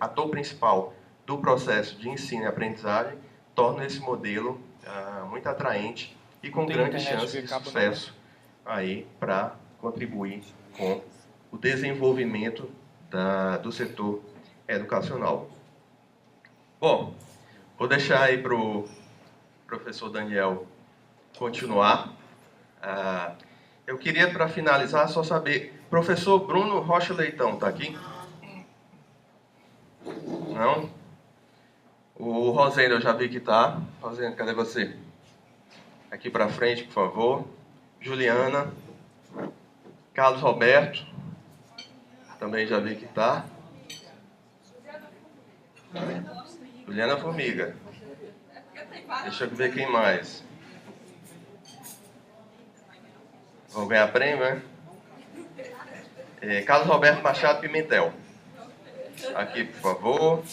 ator principal do processo de ensino e aprendizagem, torna esse modelo muito atraente e com grandes chances de sucesso aí para contribuir com o desenvolvimento do setor educacional. Bom, vou deixar aí para o professor Daniel continuar. Eu queria, para finalizar, só saber, professor Bruno Rocha Leitão está aqui? Não? O Rosendo, eu já vi que está. Rosendo, cadê você? Aqui para frente, por favor. Juliana. Carlos Roberto. Também já vi que está. Juliana Formiga. Deixa eu ver quem mais. Vão ganhar prêmio, né? Carlos Roberto Machado Pimentel. Aqui, por favor.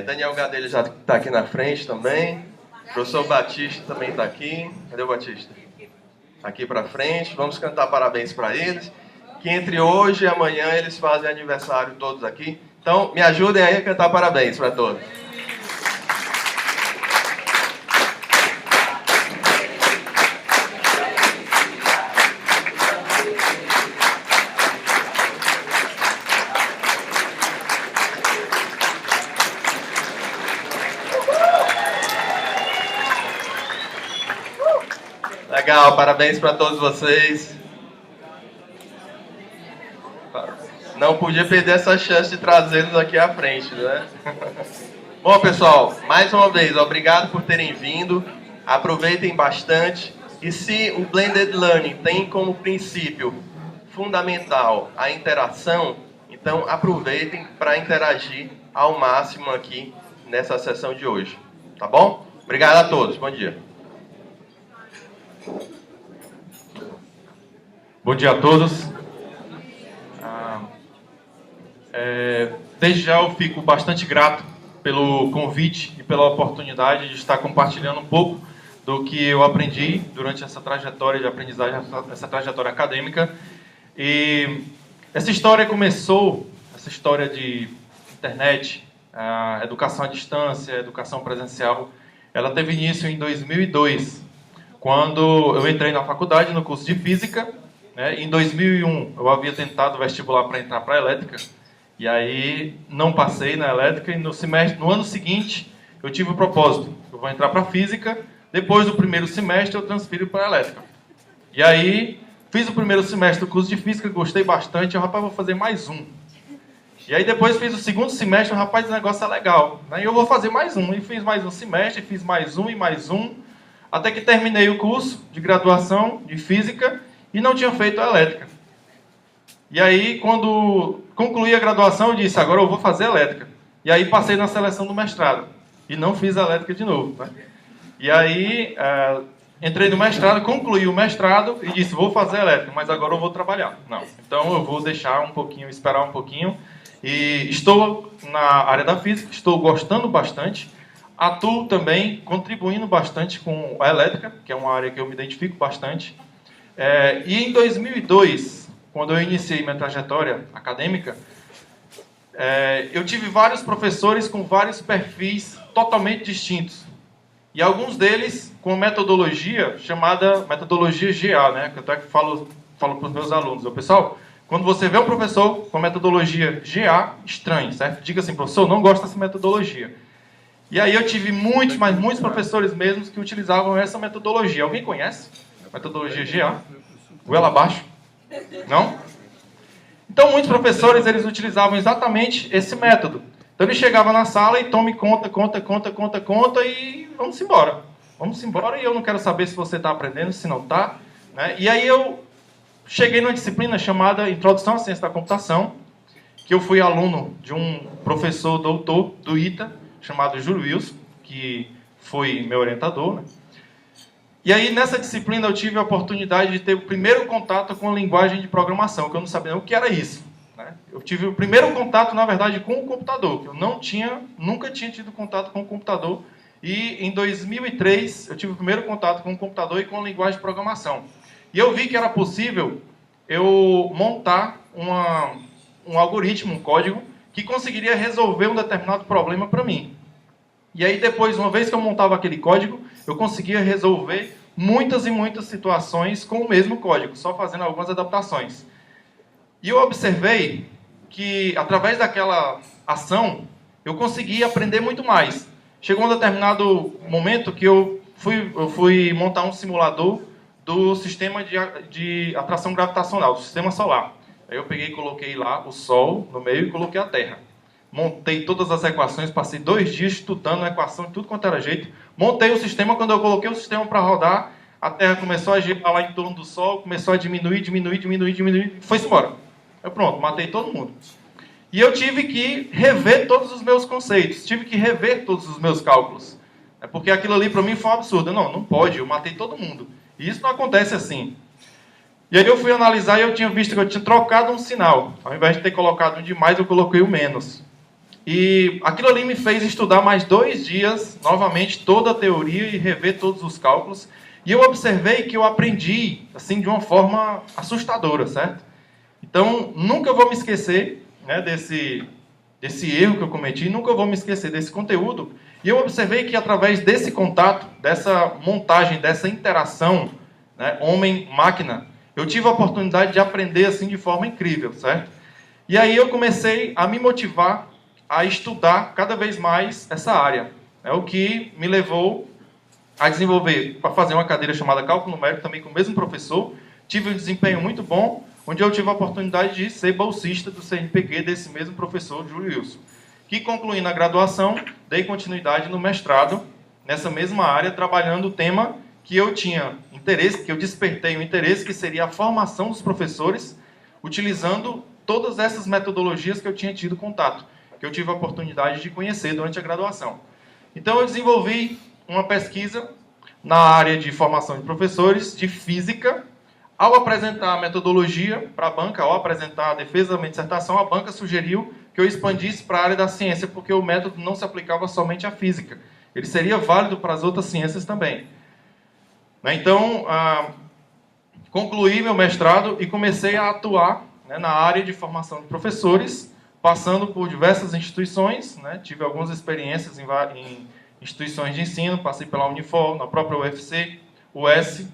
Daniel Gadelha já está aqui na frente também. O professor Batista também está aqui. Cadê o Batista? Aqui para frente. Vamos cantar parabéns para eles. Que entre hoje e amanhã eles fazem aniversário todos aqui. Então, me ajudem aí a cantar parabéns para todos. Legal, parabéns para todos vocês. Não podia perder essa chance de trazê-los aqui à frente, né? Bom, pessoal, mais uma vez, obrigado por terem vindo. Aproveitem bastante. E se o Blended Learning tem como princípio fundamental a interação, então aproveitem para interagir ao máximo aqui nessa sessão de hoje. Tá bom? Obrigado a todos. Bom dia. Bom dia a todos. Desde já eu fico bastante grato pelo convite e pela oportunidade de estar compartilhando um pouco do que eu aprendi durante essa trajetória de aprendizagem, essa trajetória acadêmica. E essa história começou, essa história de internet, educação à distância, educação presencial, ela teve início em 2002, quando eu entrei na faculdade no curso de Física. Em 2001 eu havia tentado vestibular para entrar para Elétrica, e aí não passei na Elétrica, e no ano seguinte eu tive o propósito, eu vou entrar para Física, depois do primeiro semestre eu transfiro para Elétrica. E aí fiz o primeiro semestre do curso de Física, gostei bastante, rapaz, vou fazer mais um. E aí depois fiz o segundo semestre, rapaz, o negócio é legal, né? E eu vou fazer mais um, e fiz mais um semestre, fiz mais um e mais um, até que terminei o curso de graduação de Física, e não tinha feito a Elétrica. E aí, quando concluí a graduação, eu disse, agora eu vou fazer Elétrica. E aí passei na seleção do mestrado. E não fiz a Elétrica de novo, né? E aí, entrei no mestrado, concluí o mestrado e disse, vou fazer Elétrica, mas agora eu vou trabalhar. Não, então eu vou deixar um pouquinho, esperar um pouquinho. E estou na área da Física, estou gostando bastante. Atuo também, contribuindo bastante com a Elétrica, que é uma área que eu me identifico bastante. E em 2002, quando eu iniciei minha trajetória acadêmica, eu tive vários professores com vários perfis totalmente distintos. E alguns deles com metodologia chamada metodologia GA, né? Que eu até falo para os meus alunos. Pessoal, quando você vê um professor com metodologia GA, estranhe, certo? Diga assim, professor, não gosto dessa metodologia. E aí eu tive muitos professores mesmos que utilizavam essa metodologia. Alguém conhece? Metodologia GA? Goela abaixo? Não? Então, muitos professores, eles utilizavam exatamente esse método. Então, ele chegava na sala e tome conta, e vamos embora. Vamos embora e eu não quero saber se você está aprendendo, se não está. Né? E aí eu cheguei numa disciplina chamada Introdução à Ciência da Computação, que eu fui aluno de um professor doutor do ITA, chamado Júlio Wilson, que foi meu orientador, né? E aí, nessa disciplina, eu tive a oportunidade de ter o primeiro contato com a linguagem de programação, que eu não sabia o que era isso. Né? Eu tive o primeiro contato, na verdade, com o computador, que eu nunca tinha tido contato com o computador. E em 2003, eu tive o primeiro contato com o computador e com a linguagem de programação. E eu vi que era possível eu montar um algoritmo, um código, que conseguiria resolver um determinado problema para mim. E aí depois, uma vez que eu montava aquele código, eu conseguia resolver muitas e muitas situações com o mesmo código, só fazendo algumas adaptações. E eu observei que, através daquela ação, eu consegui aprender muito mais. Chegou um determinado momento que eu fui montar um simulador do sistema de atração gravitacional, do sistema solar. Aí eu peguei e coloquei lá o Sol no meio e coloquei a Terra. Montei todas as equações, passei 2 dias estudando a equação de tudo quanto era jeito. Montei o sistema, quando eu coloquei o sistema para rodar, a Terra começou a girar lá em torno do Sol, começou a diminuir, foi-se embora. Eu pronto, matei todo mundo. E eu tive que rever todos os meus conceitos, tive que rever todos os meus cálculos. Porque aquilo ali para mim foi um absurdo. Não pode, eu matei todo mundo. E isso não acontece assim. E aí eu fui analisar e eu tinha visto que eu tinha trocado um sinal. Ao invés de ter colocado um de mais, eu coloquei o menos. E aquilo ali me fez estudar mais 2 dias, novamente, toda a teoria e rever todos os cálculos. E eu observei que eu aprendi, assim, de uma forma assustadora, certo? Então, nunca vou me esquecer, né, desse erro que eu cometi, nunca vou me esquecer desse conteúdo. E eu observei que, através desse contato, dessa montagem, dessa interação, né, homem-máquina, eu tive a oportunidade de aprender assim de forma incrível, certo? E aí eu comecei a me motivar a estudar cada vez mais essa área. É o que me levou a desenvolver, para fazer uma cadeira chamada Cálculo Numérico, também com o mesmo professor. Tive um desempenho muito bom, onde eu tive a oportunidade de ser bolsista do CNPq desse mesmo professor, Júlio Wilson. Que, concluindo a graduação, dei continuidade no mestrado, nessa mesma área, trabalhando o tema que eu tinha interesse, que eu despertei o interesse, que seria a formação dos professores, utilizando todas essas metodologias que eu tinha tido contato, que eu tive a oportunidade de conhecer durante a graduação. Então, eu desenvolvi uma pesquisa na área de formação de professores, de física. Ao apresentar a metodologia para a banca, ao apresentar a defesa da minha dissertação, a banca sugeriu que eu expandisse para a área da ciência, porque o método não se aplicava somente à física. Ele seria válido para as outras ciências também. Então, concluí meu mestrado e comecei a atuar, né, na área de formação de professores, passando por diversas instituições, né, tive algumas experiências em instituições de ensino, passei pela Unifor, na própria UFC, US,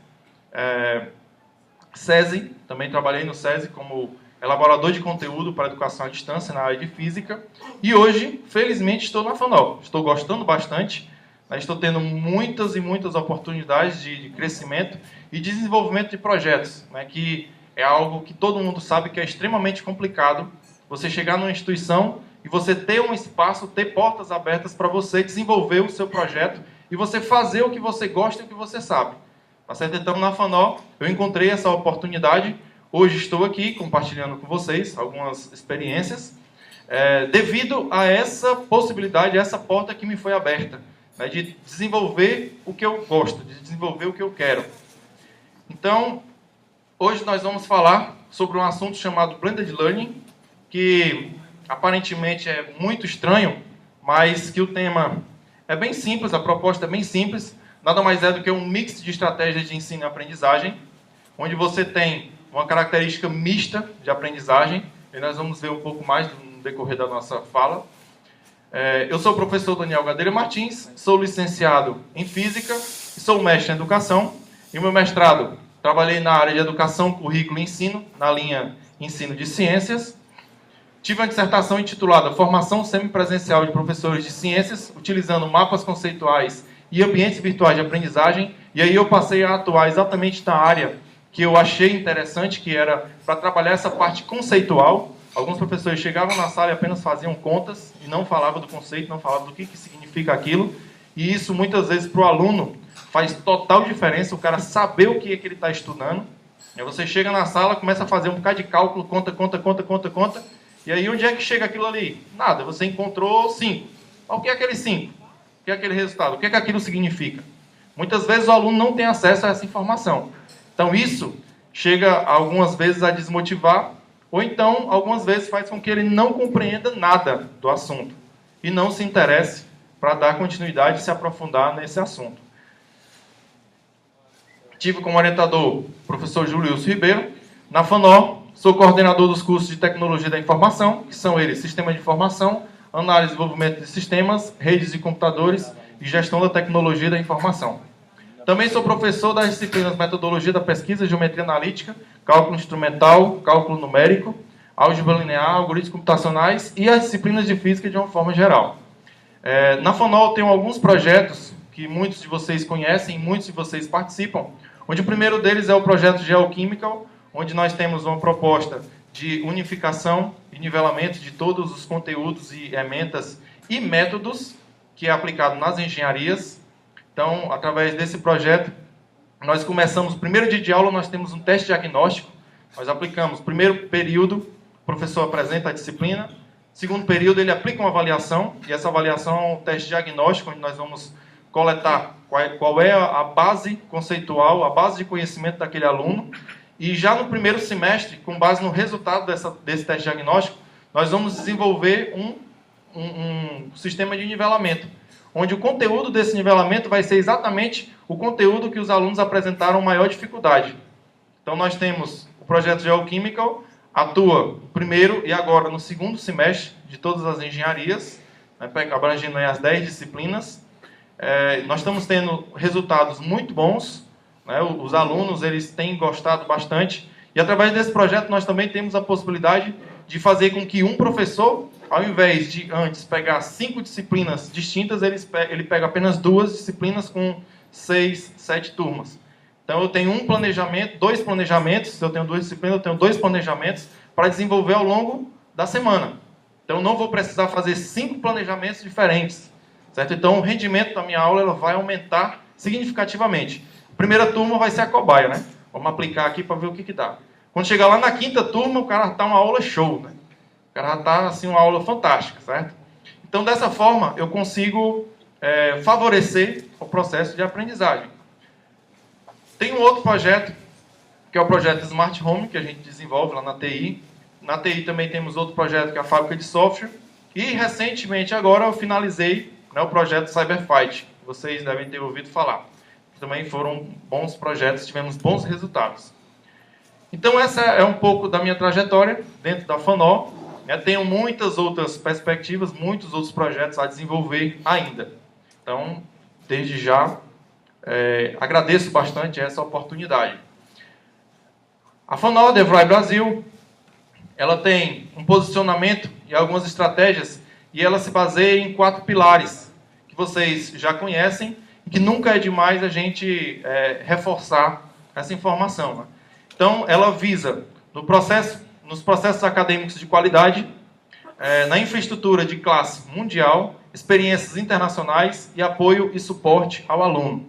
SESI, também trabalhei no SESI como elaborador de conteúdo para educação à distância na área de física, e hoje, felizmente, estou na FANOL. Estou gostando bastante, né, estou tendo muitas e muitas oportunidades de crescimento e desenvolvimento de projetos, né, que é algo que todo mundo sabe que é extremamente complicado, você chegar numa instituição e você ter um espaço, ter portas abertas para você desenvolver o seu projeto e você fazer o que você gosta e o que você sabe. Tá certo? Então, na FANOL, eu encontrei essa oportunidade. Hoje estou aqui compartilhando com vocês algumas experiências, devido a essa possibilidade, essa porta que me foi aberta, né, de desenvolver o que eu gosto, de desenvolver o que eu quero. Então, hoje nós vamos falar sobre um assunto chamado Blended Learning, que aparentemente é muito estranho, mas que o tema é bem simples, a proposta é bem simples, nada mais é do que um mix de estratégias de ensino e aprendizagem, onde você tem uma característica mista de aprendizagem, e nós vamos ver um pouco mais no decorrer da nossa fala. Eu sou o professor Daniel Gadelha Martins, sou licenciado em Física e sou mestre em Educação. E o meu mestrado, trabalhei na área de Educação, Currículo e Ensino, na linha Ensino de Ciências. Tive uma dissertação intitulada Formação Semipresencial de Professores de Ciências, utilizando mapas conceituais e ambientes virtuais de aprendizagem. E aí eu passei a atuar exatamente na área que eu achei interessante, que era para trabalhar essa parte conceitual. Alguns professores chegavam na sala e apenas faziam contas e não falavam do conceito, não falavam do que significa aquilo. E isso, muitas vezes, para o aluno, faz total diferença o cara saber o que é que ele está estudando. Aí você chega na sala, começa a fazer um bocado de cálculo, conta. E aí, onde é que chega aquilo ali? Nada, você encontrou 5. O que é aquele 5? O que é aquele resultado? O que é que aquilo significa? Muitas vezes o aluno não tem acesso a essa informação. Então, isso chega algumas vezes a desmotivar, ou então, algumas vezes faz com que ele não compreenda nada do assunto e não se interesse para dar continuidade e se aprofundar nesse assunto. Tive como orientador o professor Júlio Wilson Ribeiro. Na FANOL, sou coordenador dos cursos de Tecnologia da Informação, que são eles: Sistema de Informação, Análise e Desenvolvimento de Sistemas, Redes de Computadores e Gestão da Tecnologia da Informação. Também sou professor das disciplinas Metodologia da Pesquisa, Geometria Analítica, Cálculo Instrumental, Cálculo Numérico, Álgebra Linear, Algoritmos Computacionais e as disciplinas de Física de uma forma geral. Na FANOL tenho alguns projetos que muitos de vocês conhecem, muitos de vocês participam, onde o primeiro deles é o projeto Geochemical, onde nós temos uma proposta de unificação e nivelamento de todos os conteúdos e ferramentas e métodos que é aplicado nas engenharias. Então, através desse projeto, nós começamos, primeiro dia de aula, nós temos um teste diagnóstico, nós aplicamos, primeiro período, o professor apresenta a disciplina, segundo período, ele aplica uma avaliação, e essa avaliação é um teste diagnóstico, onde nós vamos coletar qual é a base conceitual, a base de conhecimento daquele aluno, e já no primeiro semestre, com base no resultado desse teste diagnóstico, nós vamos desenvolver um sistema de nivelamento, onde o conteúdo desse nivelamento vai ser exatamente o conteúdo que os alunos apresentaram maior dificuldade. Então, nós temos o projeto Geochemical, atua no primeiro e agora no segundo semestre de todas as engenharias, abrangendo aí as 10 disciplinas. Nós estamos tendo resultados muito bons, né? Os alunos eles têm gostado bastante, e através desse projeto nós também temos a possibilidade de fazer com que um professor, ao invés de antes pegar 5 disciplinas distintas, ele pega apenas 2 disciplinas com 6, 7 turmas. Então eu tenho um planejamento, 2 planejamentos, se eu tenho 2 disciplinas, eu tenho 2 planejamentos para desenvolver ao longo da semana. Então eu não vou precisar fazer 5 planejamentos diferentes, certo? Então o rendimento da minha aula ela vai aumentar significativamente. A primeira turma vai ser a cobaia, né? Vamos aplicar aqui para ver o que dá. Quando chegar lá na 5ª turma, o cara está uma aula show, né? O cara está assim, uma aula fantástica, certo? Então, dessa forma, eu consigo favorecer o processo de aprendizagem. Tem um outro projeto, que é o projeto Smart Home, que a gente desenvolve lá na TI. Na TI também temos outro projeto, que é a fábrica de software. E, recentemente, agora, eu finalizei, né, o projeto Cyberfight, que vocês devem ter ouvido falar. Também foram bons projetos, tivemos bons resultados. Então, essa é um pouco da minha trajetória dentro da FANOL. Tenho muitas outras perspectivas, muitos outros projetos a desenvolver ainda. Então, desde já, agradeço bastante essa oportunidade. A FANOL DeVry Brasil, ela tem um posicionamento e algumas estratégias, e ela se baseia em 4 pilares, que vocês já conhecem, e que nunca é demais a gente reforçar essa informação, né? Então, ela visa, nos processos acadêmicos de qualidade, na infraestrutura de classe mundial, experiências internacionais e apoio e suporte ao aluno.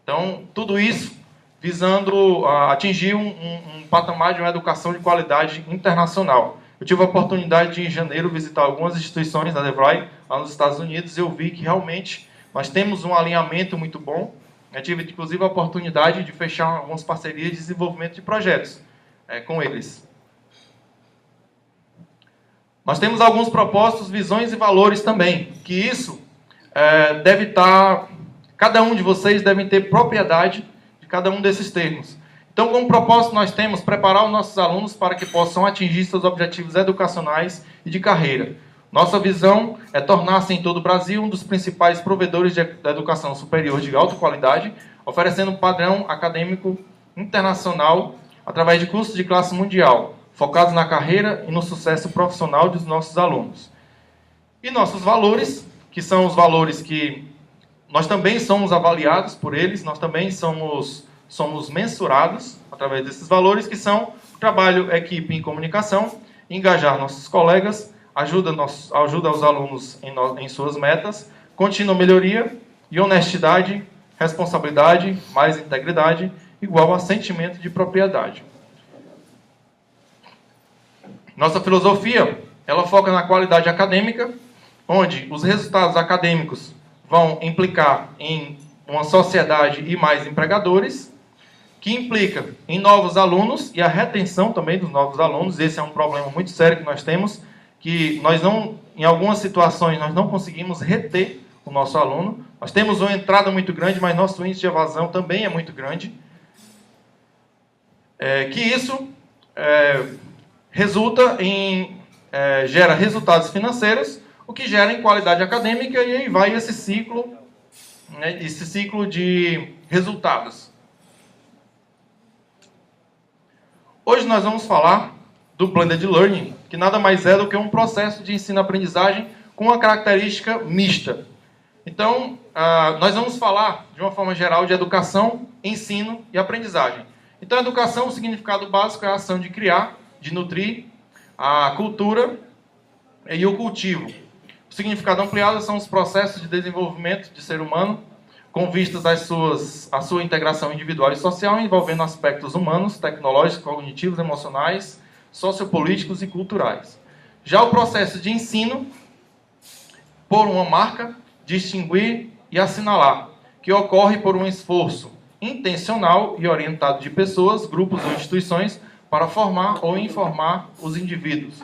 Então, tudo isso visando atingir um patamar de uma educação de qualidade internacional. Eu tive a oportunidade de, em janeiro, visitar algumas instituições da DeVry, lá nos Estados Unidos, e eu vi que realmente nós temos um alinhamento muito bom. Eu tive, inclusive, a oportunidade de fechar algumas parcerias de desenvolvimento de projetos com eles. Nós temos alguns propósitos, visões e valores também, que isso deve estar... Cada um de vocês deve ter propriedade de cada um desses termos. Então, como propósito, nós temos preparar os nossos alunos para que possam atingir seus objetivos educacionais e de carreira. Nossa visão é tornar-se em todo o Brasil um dos principais provedores da educação superior de alta qualidade, oferecendo um padrão acadêmico internacional através de cursos de classe mundial, focados na carreira e no sucesso profissional dos nossos alunos. E nossos valores, que são os valores que nós também somos avaliados por eles, nós também somos mensurados através desses valores, que são o trabalho, equipe e comunicação, engajar nossos colegas, ajuda os alunos em suas metas, contínua melhoria e honestidade, responsabilidade, mais integridade, igual a sentimento de propriedade. Nossa filosofia, ela foca na qualidade acadêmica, onde os resultados acadêmicos vão implicar em uma sociedade e mais empregadores, que implica em novos alunos e a retenção também dos novos alunos. Esse é um problema muito sério que nós temos, que em algumas situações, nós não conseguimos reter o nosso aluno. Nós temos uma entrada muito grande, mas nosso índice de evasão também é muito grande. Que isso gera resultados financeiros, o que gera em qualidade acadêmica, e aí vai esse ciclo, né, esse ciclo de resultados. Hoje nós vamos falar do Blended Learning, que nada mais é do que um processo de ensino-aprendizagem com uma característica mista. Então, nós vamos falar, de uma forma geral, de educação, ensino e aprendizagem. Então, educação, o significado básico é a ação de criar, de nutrir, a cultura e o cultivo. O significado ampliado são os processos de desenvolvimento de ser humano, com vistas à sua integração individual e social, envolvendo aspectos humanos, tecnológicos, cognitivos, emocionais, sociopolíticos e culturais. Já o processo de ensino, por uma marca, distinguir e assinalar, que ocorre por um esforço intencional e orientado de pessoas, grupos ou instituições para formar ou informar os indivíduos.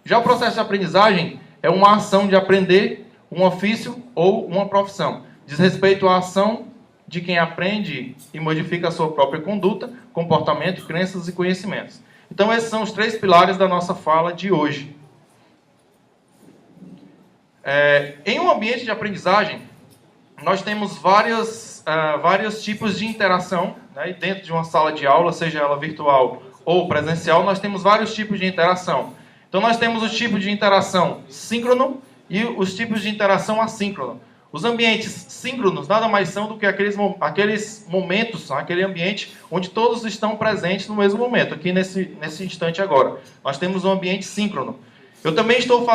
Já o processo de aprendizagem é uma ação de aprender um ofício ou uma profissão. Diz respeito à ação de quem aprende e modifica a sua própria conduta, comportamento, crenças e conhecimentos. Então, esses são os 3 pilares da nossa fala de hoje. Em um ambiente de aprendizagem, nós temos vários tipos de interação, né? E dentro de uma sala de aula, seja ela virtual ou presencial, nós temos vários tipos de interação. Então, nós temos o tipo de interação síncrono e os tipos de interação assíncrono. Os ambientes síncronos nada mais são do que aqueles momentos, aquele ambiente onde todos estão presentes no mesmo momento, aqui nesse instante agora. Nós temos um ambiente síncrono. Eu também estou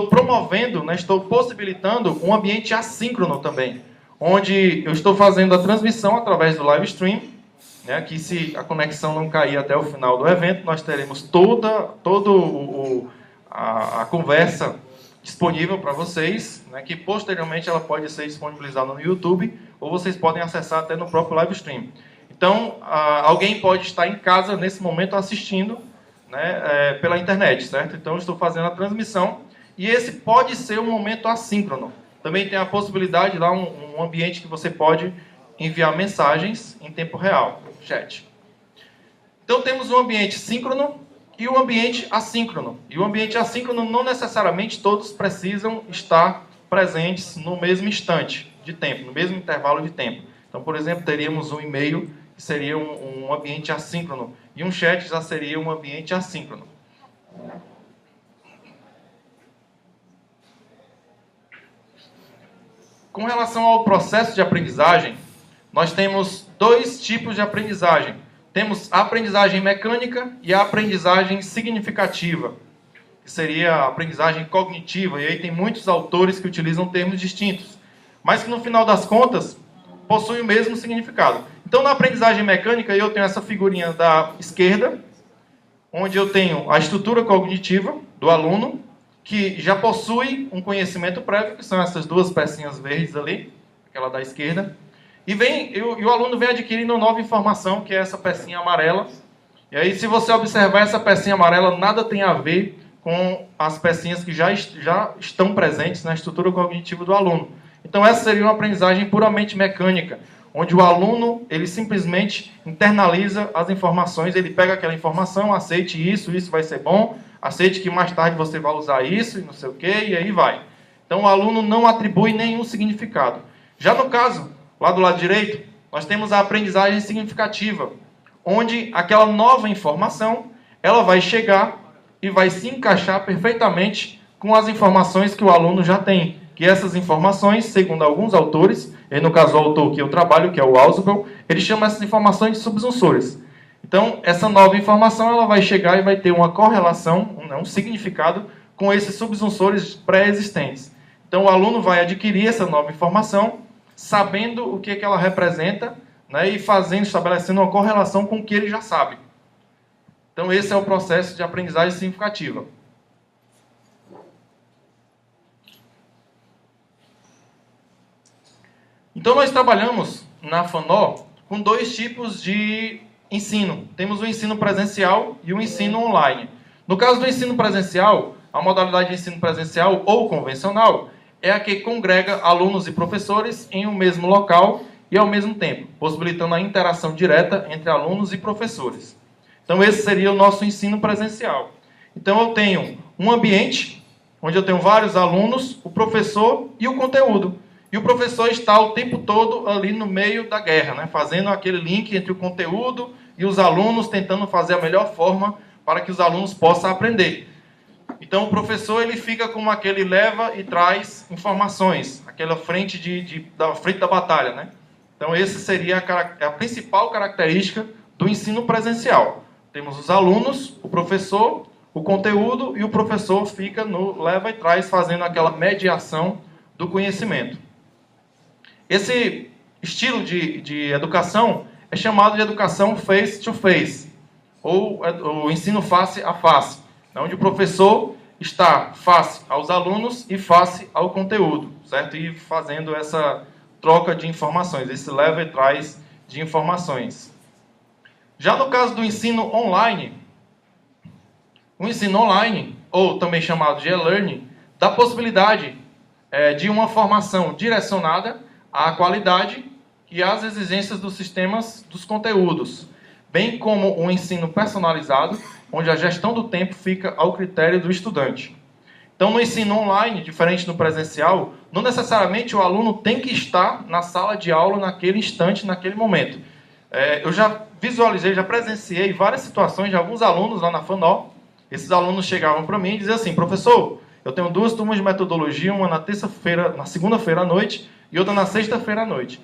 promovendo, né, estou possibilitando um ambiente assíncrono também, onde eu estou fazendo a transmissão através do live stream, né, que se a conexão não cair até o final do evento, nós teremos toda a conversa disponível para vocês, né, que posteriormente ela pode ser disponibilizada no YouTube, ou vocês podem acessar até no próprio live stream. Então, alguém pode estar em casa nesse momento assistindo, né, pela internet, certo? Então, eu estou fazendo a transmissão, e esse pode ser um momento assíncrono. Também tem a possibilidade lá, um ambiente que você pode enviar mensagens em tempo real, chat. Então, temos um ambiente síncrono e o ambiente assíncrono. E o ambiente assíncrono, não necessariamente todos precisam estar presentes no mesmo instante de tempo, no mesmo intervalo de tempo. Então, por exemplo, teríamos um e-mail, que seria um ambiente assíncrono, e um chat já seria um ambiente assíncrono. Com relação ao processo de aprendizagem, nós temos 2 tipos de aprendizagem. Temos a aprendizagem mecânica e a aprendizagem significativa, que seria a aprendizagem cognitiva. E aí tem muitos autores que utilizam termos distintos, mas que no final das contas possuem o mesmo significado. Então, na aprendizagem mecânica, eu tenho essa figurinha da esquerda, onde eu tenho a estrutura cognitiva do aluno, que já possui um conhecimento prévio, que são essas 2 pecinhas verdes ali, aquela da esquerda. E o aluno vem adquirindo nova informação, que é essa pecinha amarela. E aí, se você observar essa pecinha amarela, nada tem a ver com as pecinhas que já estão presentes na estrutura cognitiva do aluno. Então, essa seria uma aprendizagem puramente mecânica, onde o aluno ele simplesmente internaliza as informações, ele pega aquela informação, aceite isso vai ser bom, aceite que mais tarde você vai usar isso e não sei o quê, e aí vai. Então, o aluno não atribui nenhum significado. Já no caso lá do lado direito, nós temos a aprendizagem significativa, onde aquela nova informação, ela vai chegar e vai se encaixar perfeitamente com as informações que o aluno já tem. Que essas informações, segundo alguns autores, e no caso o autor que eu trabalho, que é o Ausubel, ele chama essas informações de subsunsores. Então, essa nova informação, ela vai chegar e vai ter uma correlação, um significado, com esses subsunsores pré-existentes. Então, o aluno vai adquirir essa nova informação, sabendo o que ela representa, né, e estabelecendo uma correlação com o que ele já sabe. Então, esse é o processo de aprendizagem significativa. Então, nós trabalhamos na FANO com 2 tipos de ensino. Temos o ensino presencial e o ensino online. No caso do ensino presencial, a modalidade de ensino presencial ou convencional é a que congrega alunos e professores em um mesmo local e ao mesmo tempo, possibilitando a interação direta entre alunos e professores. Então, esse seria o nosso ensino presencial. Então, eu tenho um ambiente onde eu tenho vários alunos, o professor e o conteúdo. E o professor está o tempo todo ali no meio da guerra, né? Fazendo aquele link entre o conteúdo e os alunos, tentando fazer a melhor forma para que os alunos possam aprender. Então, o professor ele fica como aquele leva e traz informações, aquela frente da frente da batalha, né? Então, essa seria a principal característica do ensino presencial. Temos os alunos, o professor, o conteúdo, e o professor fica no leva e traz, fazendo aquela mediação do conhecimento. Esse estilo de educação é chamado de educação face-to-face, ou o ensino face a face, onde o professor está face aos alunos e face ao conteúdo, certo? E fazendo essa troca de informações, esse leva e traz de informações. Já no caso do ensino online, o ensino online, ou também chamado de e-learning, dá a possibilidade de uma formação direcionada à qualidade e às exigências dos sistemas dos conteúdos, bem como um ensino personalizado, onde a gestão do tempo fica ao critério do estudante. Então, no ensino online, diferente do presencial, não necessariamente o aluno tem que estar na sala de aula naquele instante, naquele momento. Eu já visualizei, já presenciei várias situações de alguns alunos lá na FANO. Esses alunos chegavam para mim e diziam assim: professor, eu tenho 2 turmas de metodologia, uma na segunda-feira à noite e outra na sexta-feira à noite.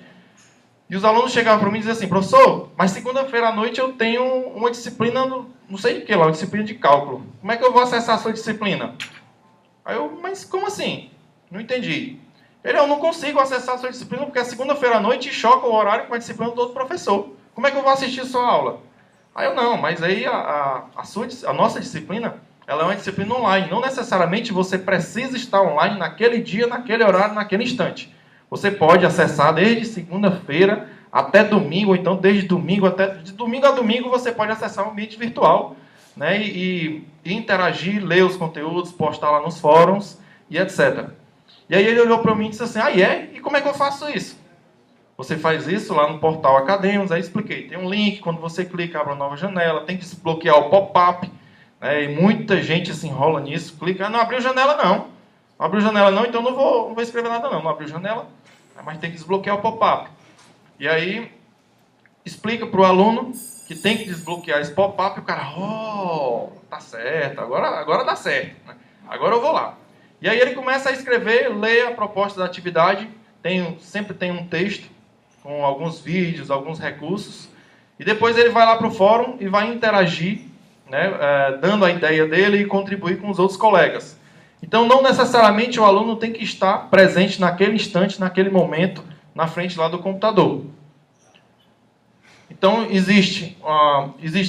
E os alunos chegavam para mim e diziam assim: professor, mas segunda-feira à noite eu tenho uma disciplina, não sei de que lá, uma disciplina de cálculo. Como é que eu vou acessar a sua disciplina? Aí eu, mas como assim? Não entendi. Eu não consigo acessar a sua disciplina porque é segunda-feira à noite e choca o horário com a disciplina do outro professor. Como é que eu vou assistir a sua aula? Aí eu, não, mas aí a nossa disciplina, ela é uma disciplina online. Não necessariamente você precisa estar online naquele dia, naquele horário, naquele instante. Você pode acessar desde segunda-feira até domingo, ou então desde domingo de domingo a domingo você pode acessar um ambiente virtual, né, e interagir, ler os conteúdos, postar lá nos fóruns e etc. E aí ele olhou para mim e disse assim: ah, e como é que eu faço isso? Você faz isso lá no portal Academos. Aí expliquei, tem um link, quando você clica abre uma nova janela, tem que desbloquear o pop-up, né, e muita gente se enrola nisso, clica, não abriu janela não, abriu janela não, então não vou escrever nada não abriu janela, mas tem que desbloquear o pop-up. E aí explica para o aluno que tem que desbloquear esse pop-up, e o cara, tá certo, agora dá certo, né? Agora eu vou lá. E aí ele começa a escrever, lê a proposta da atividade, sempre tem um texto com alguns vídeos, alguns recursos, e depois ele vai lá para o fórum e vai interagir, né, dando a ideia dele e contribuir com os outros colegas. Então, não necessariamente o aluno tem que estar presente naquele instante, naquele momento, na frente lá do computador. Então, existe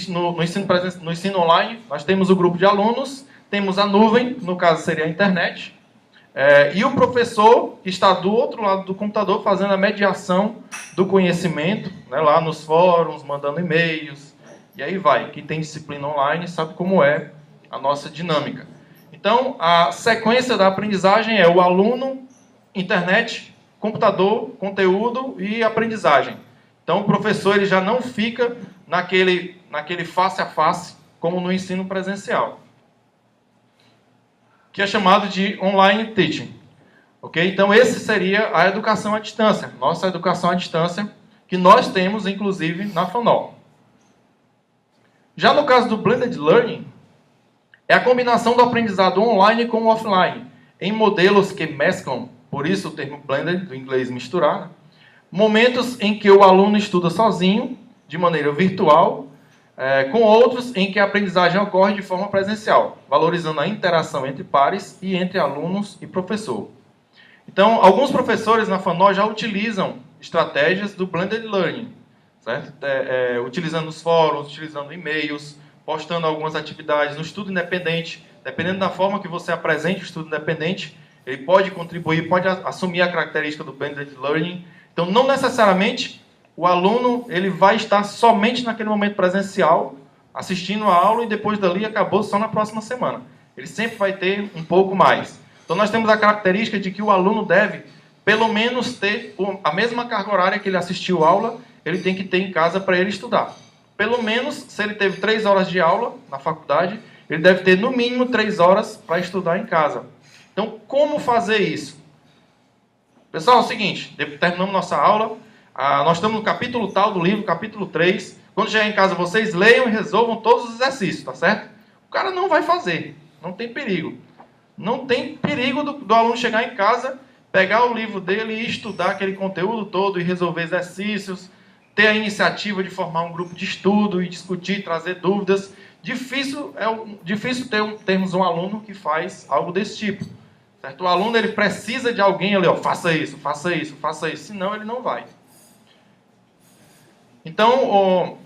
no ensino online, nós temos o grupo de alunos, temos a nuvem, no caso seria a internet, e o professor que está do outro lado do computador fazendo a mediação do conhecimento, né, lá nos fóruns, mandando e-mails, e aí vai. Quem tem disciplina online sabe como é a nossa dinâmica. Então, a sequência da aprendizagem é o aluno, internet, computador, conteúdo e aprendizagem. Então, o professor ele já não fica naquele face a face, como no ensino presencial, que é chamado de online teaching. Okay? Então, esse seria a educação à distância, nossa educação à distância, que nós temos, inclusive, na FANO. Já no caso do Blended Learning, é a combinação do aprendizado online com o offline, em modelos que mesclam, por isso o termo blended, do inglês misturar, né? Momentos em que o aluno estuda sozinho, de maneira virtual, com outros em que a aprendizagem ocorre de forma presencial, valorizando a interação entre pares e entre alunos e professor. Então, alguns professores na FANO já utilizam estratégias do Blended Learning, certo? Utilizando os fóruns, utilizando e-mails, postando algumas atividades no estudo independente. Dependendo da forma que você apresente o estudo independente, ele pode contribuir, pode assumir a característica do Blended Learning. Então, não necessariamente o aluno ele vai estar somente naquele momento presencial, assistindo a aula, e depois dali acabou só na próxima semana. Ele sempre vai ter um pouco mais. Então, nós temos a característica de que o aluno deve, pelo menos, ter a mesma carga horária que ele assistiu a aula, ele tem que ter em casa para ele estudar. pelo menos, se ele teve 3 horas de aula na faculdade, ele deve ter no mínimo 3 horas para estudar em casa. Então, como fazer isso? Pessoal, é o seguinte, terminamos nossa aula, nós estamos no capítulo tal do livro, capítulo 3. Quando chegar em casa, vocês leiam e resolvam todos os exercícios, tá certo? O cara não vai fazer, não tem perigo. Não tem perigo do aluno chegar em casa, pegar o livro dele e estudar aquele conteúdo todo e resolver exercícios, ter a iniciativa de formar um grupo de estudo e discutir, trazer dúvidas. Difícil termos um aluno que faz algo desse tipo. Certo? O aluno ele precisa de alguém ali, ó, faça isso, faça isso, faça isso, senão ele não vai. Então,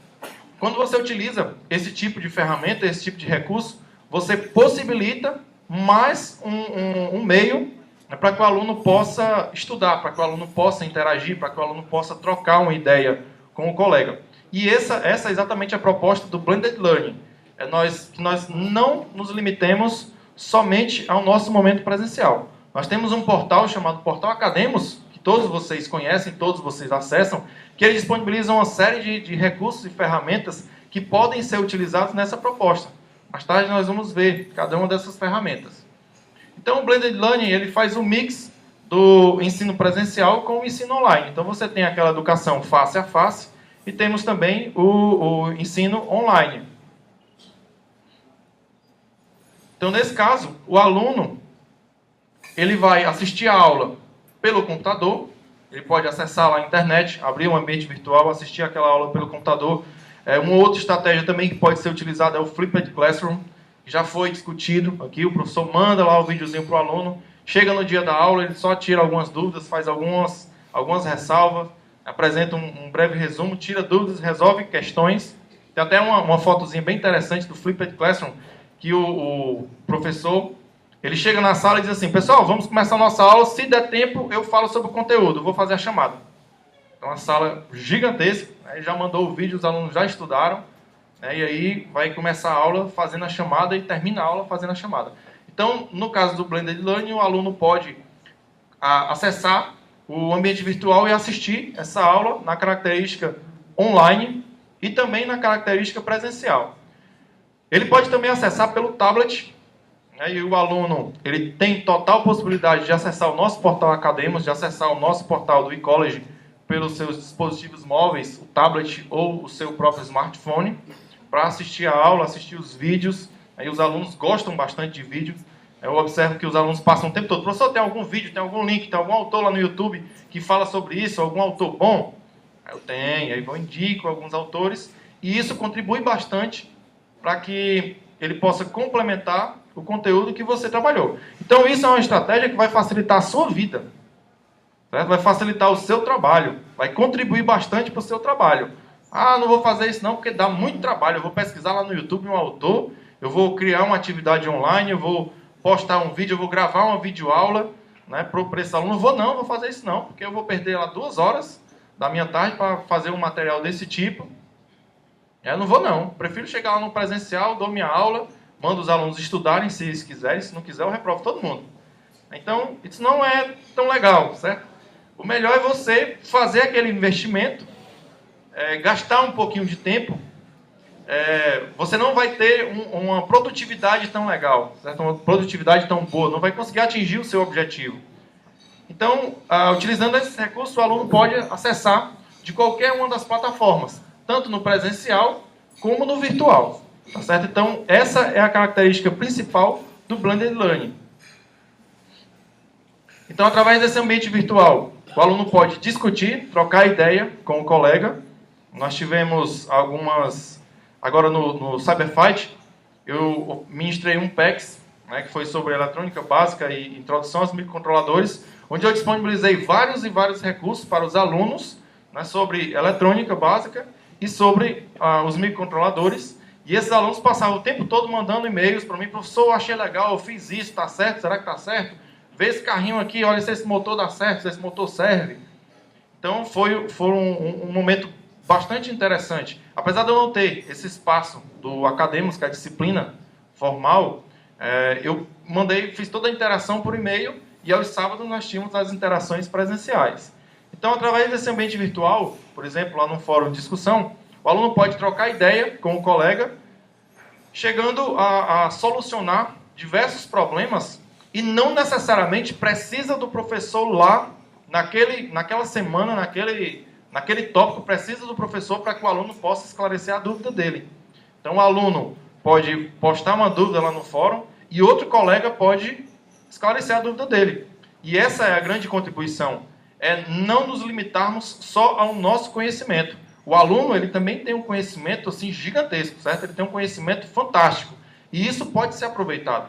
quando você utiliza esse tipo de ferramenta, esse tipo de recurso, você possibilita mais um meio para que o aluno possa estudar, para que o aluno possa interagir, para que o aluno possa trocar uma ideia com o colega. E essa é exatamente a proposta do Blended Learning. Que nós não nos limitemos somente ao nosso momento presencial. Nós temos um portal chamado Portal Academos, que todos vocês conhecem, todos vocês acessam, que ele disponibiliza uma série de recursos e ferramentas que podem ser utilizados nessa proposta. Mais tarde nós vamos ver cada uma dessas ferramentas. Então o Blended Learning ele faz um mix do ensino presencial com o ensino online. Então você tem aquela educação face a face e temos também o ensino online. Então nesse caso, o aluno ele vai assistir a aula pelo computador, ele pode acessar lá a internet, abrir um ambiente virtual, assistir aquela aula pelo computador. Uma outra estratégia também que pode ser utilizada é o Flipped Classroom, que já foi discutido aqui. O professor manda lá o videozinho para o aluno, chega no dia da aula, ele só tira algumas dúvidas, faz algumas ressalvas, apresenta um breve resumo, tira dúvidas, resolve questões. Tem até uma fotozinha bem interessante do Flipped Classroom, que o professor ele chega na sala e diz assim: pessoal, vamos começar a nossa aula, se der tempo eu falo sobre o conteúdo, eu vou fazer a chamada. Então, uma sala gigantesca, né, já mandou o vídeo, os alunos já estudaram, né, e aí vai começar a aula fazendo a chamada e termina a aula fazendo a chamada. Então, no caso do Blended Learning, o aluno pode acessar o ambiente virtual e assistir essa aula na característica online e também na característica presencial. Ele pode também acessar pelo tablet, né, e o aluno ele tem total possibilidade de acessar o nosso portal Academos, de acessar o nosso portal do eCollege pelos seus dispositivos móveis, o tablet ou o seu próprio smartphone, para assistir a aula, assistir os vídeos. Aí os alunos gostam bastante de vídeo. Eu observo que os alunos passam o tempo todo: professor, tem algum vídeo, tem algum link, tem algum autor lá no YouTube que fala sobre isso, algum autor bom? Aí eu tenho, aí eu indico alguns autores, e isso contribui bastante para que ele possa complementar o conteúdo que você trabalhou. Então isso é uma estratégia que vai facilitar a sua vida, certo? Vai facilitar o seu trabalho, vai contribuir bastante para o seu trabalho. Ah, não vou fazer isso não, porque dá muito trabalho. Eu vou pesquisar lá no YouTube um autor, eu vou criar uma atividade online, eu vou postar um vídeo, eu vou gravar uma videoaula, né, para esse aluno. Não vou fazer isso não, porque eu vou perder lá 2 horas da minha tarde para fazer um material desse tipo. Eu não vou não, prefiro chegar lá no presencial, dou minha aula, mando os alunos estudarem se eles quiserem, se não quiser eu reprovo todo mundo. Então, isso não é tão legal, certo? O melhor é você fazer aquele investimento, gastar um pouquinho de tempo. Você não vai ter uma produtividade tão legal, certo? Uma produtividade tão boa, não vai conseguir atingir o seu objetivo. Então, utilizando esse recurso, o aluno pode acessar de qualquer uma das plataformas, tanto no presencial como no virtual. Tá certo? Então, essa é a característica principal do Blended Learning. Então, através desse ambiente virtual, o aluno pode discutir, trocar ideia com o colega. Nós tivemos algumas... Agora, no Cyberfight, eu ministrei um PEX, né, que foi sobre eletrônica básica e introdução aos microcontroladores, onde eu disponibilizei vários e vários recursos para os alunos, né, sobre eletrônica básica e sobre os microcontroladores. E esses alunos passavam o tempo todo mandando e-mails para mim: professor, eu achei legal, eu fiz isso, está certo? Será que está certo? Vê esse carrinho aqui, olha se esse motor dá certo, se esse motor serve. Então foi um momento bastante interessante. Apesar de eu não ter esse espaço do Academos, que é a disciplina formal, eu fiz toda a interação por e-mail, e aos sábados nós tínhamos as interações presenciais. Então, através desse ambiente virtual, por exemplo, lá no fórum de discussão, O aluno pode trocar ideia com o colega, chegando a solucionar diversos problemas e não necessariamente precisa do professor lá, naquela semana, naquele tópico, precisa do professor para que o aluno possa esclarecer a dúvida dele. Então, o aluno pode postar uma dúvida lá no fórum e outro colega pode esclarecer a dúvida dele. E essa é a grande contribuição, é não nos limitarmos só ao nosso conhecimento. O aluno, ele também tem um conhecimento assim, gigantesco, certo? Ele tem um conhecimento fantástico. E isso pode ser aproveitado.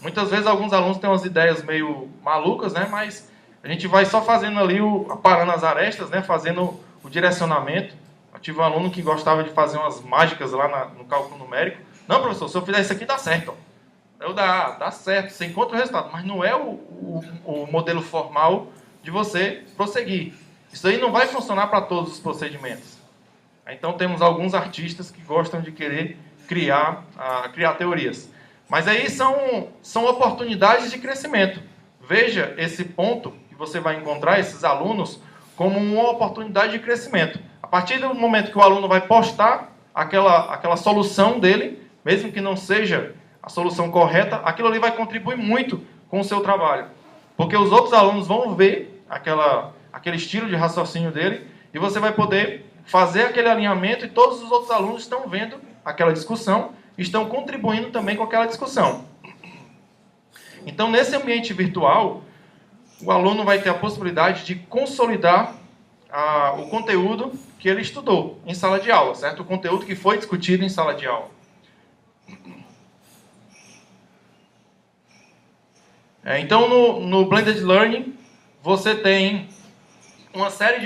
Muitas vezes, alguns alunos têm umas ideias meio malucas, né? Mas a gente vai só fazendo ali, aparando as arestas, né? Fazendo o direcionamento. Eu tive um aluno que gostava de fazer umas mágicas lá no cálculo numérico. Não, professor, se eu fizer isso aqui, dá certo. Dá certo, você encontra o resultado. Mas não é o modelo formal de você prosseguir. Isso aí não vai funcionar para todos os procedimentos. Então, temos alguns artistas que gostam de querer criar teorias. Mas aí são oportunidades de crescimento. Veja esse ponto que você vai encontrar, esses alunos, como uma oportunidade de crescimento. A partir do momento que o aluno vai postar aquela solução dele, mesmo que não seja a solução correta, aquilo ali vai contribuir muito com o seu trabalho. Porque os outros alunos vão ver aquele estilo de raciocínio dele e você vai poder fazer aquele alinhamento e todos os outros alunos estão vendo aquela discussão e estão contribuindo também com aquela discussão. Então, nesse ambiente virtual, o aluno vai ter a possibilidade de consolidar o conteúdo que ele estudou em sala de aula, certo? O conteúdo que foi discutido em sala de aula. Então, no Blended Learning, você tem uma série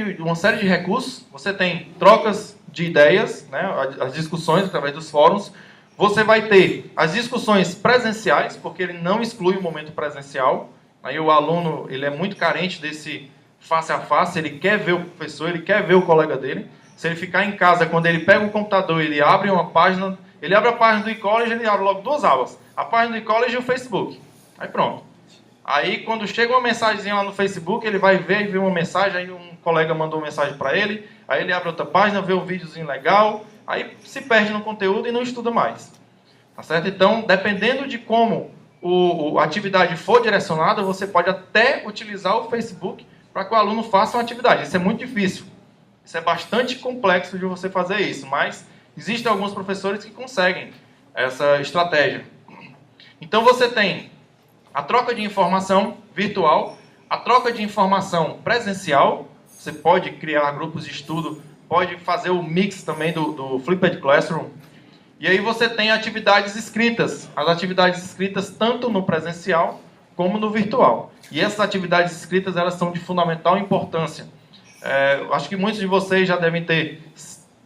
de recursos. Você tem trocas de ideias, né? As discussões através dos fóruns. Você vai ter as discussões presenciais, porque ele não exclui o momento presencial. Aí o aluno ele é muito carente desse face a face, ele quer ver o professor, ele quer ver o colega dele. Se ele ficar em casa, quando ele pega o computador, ele abre uma página, ele abre a página do eCollege, ele abre logo duas abas. A página do eCollege e o Facebook. Aí pronto. Aí quando chega uma mensagenzinha lá no Facebook, ele vai ver uma mensagem, aí um colega mandou uma mensagem para ele, aí ele abre outra página, vê um videozinho legal, aí se perde no conteúdo e não estuda mais. Tá certo? Então, dependendo de como a atividade for direcionada, você pode até utilizar o Facebook para que o aluno faça uma atividade. Isso é muito difícil. Isso é bastante complexo de você fazer isso, mas existem alguns professores que conseguem essa estratégia. Então, você tem a troca de informação virtual, a troca de informação presencial. Você pode criar grupos de estudo, pode fazer o mix também do Flipped Classroom. E aí você tem atividades escritas. As atividades escritas tanto no presencial como no virtual. E essas atividades escritas elas são de fundamental importância. Acho que muitos de vocês já devem ter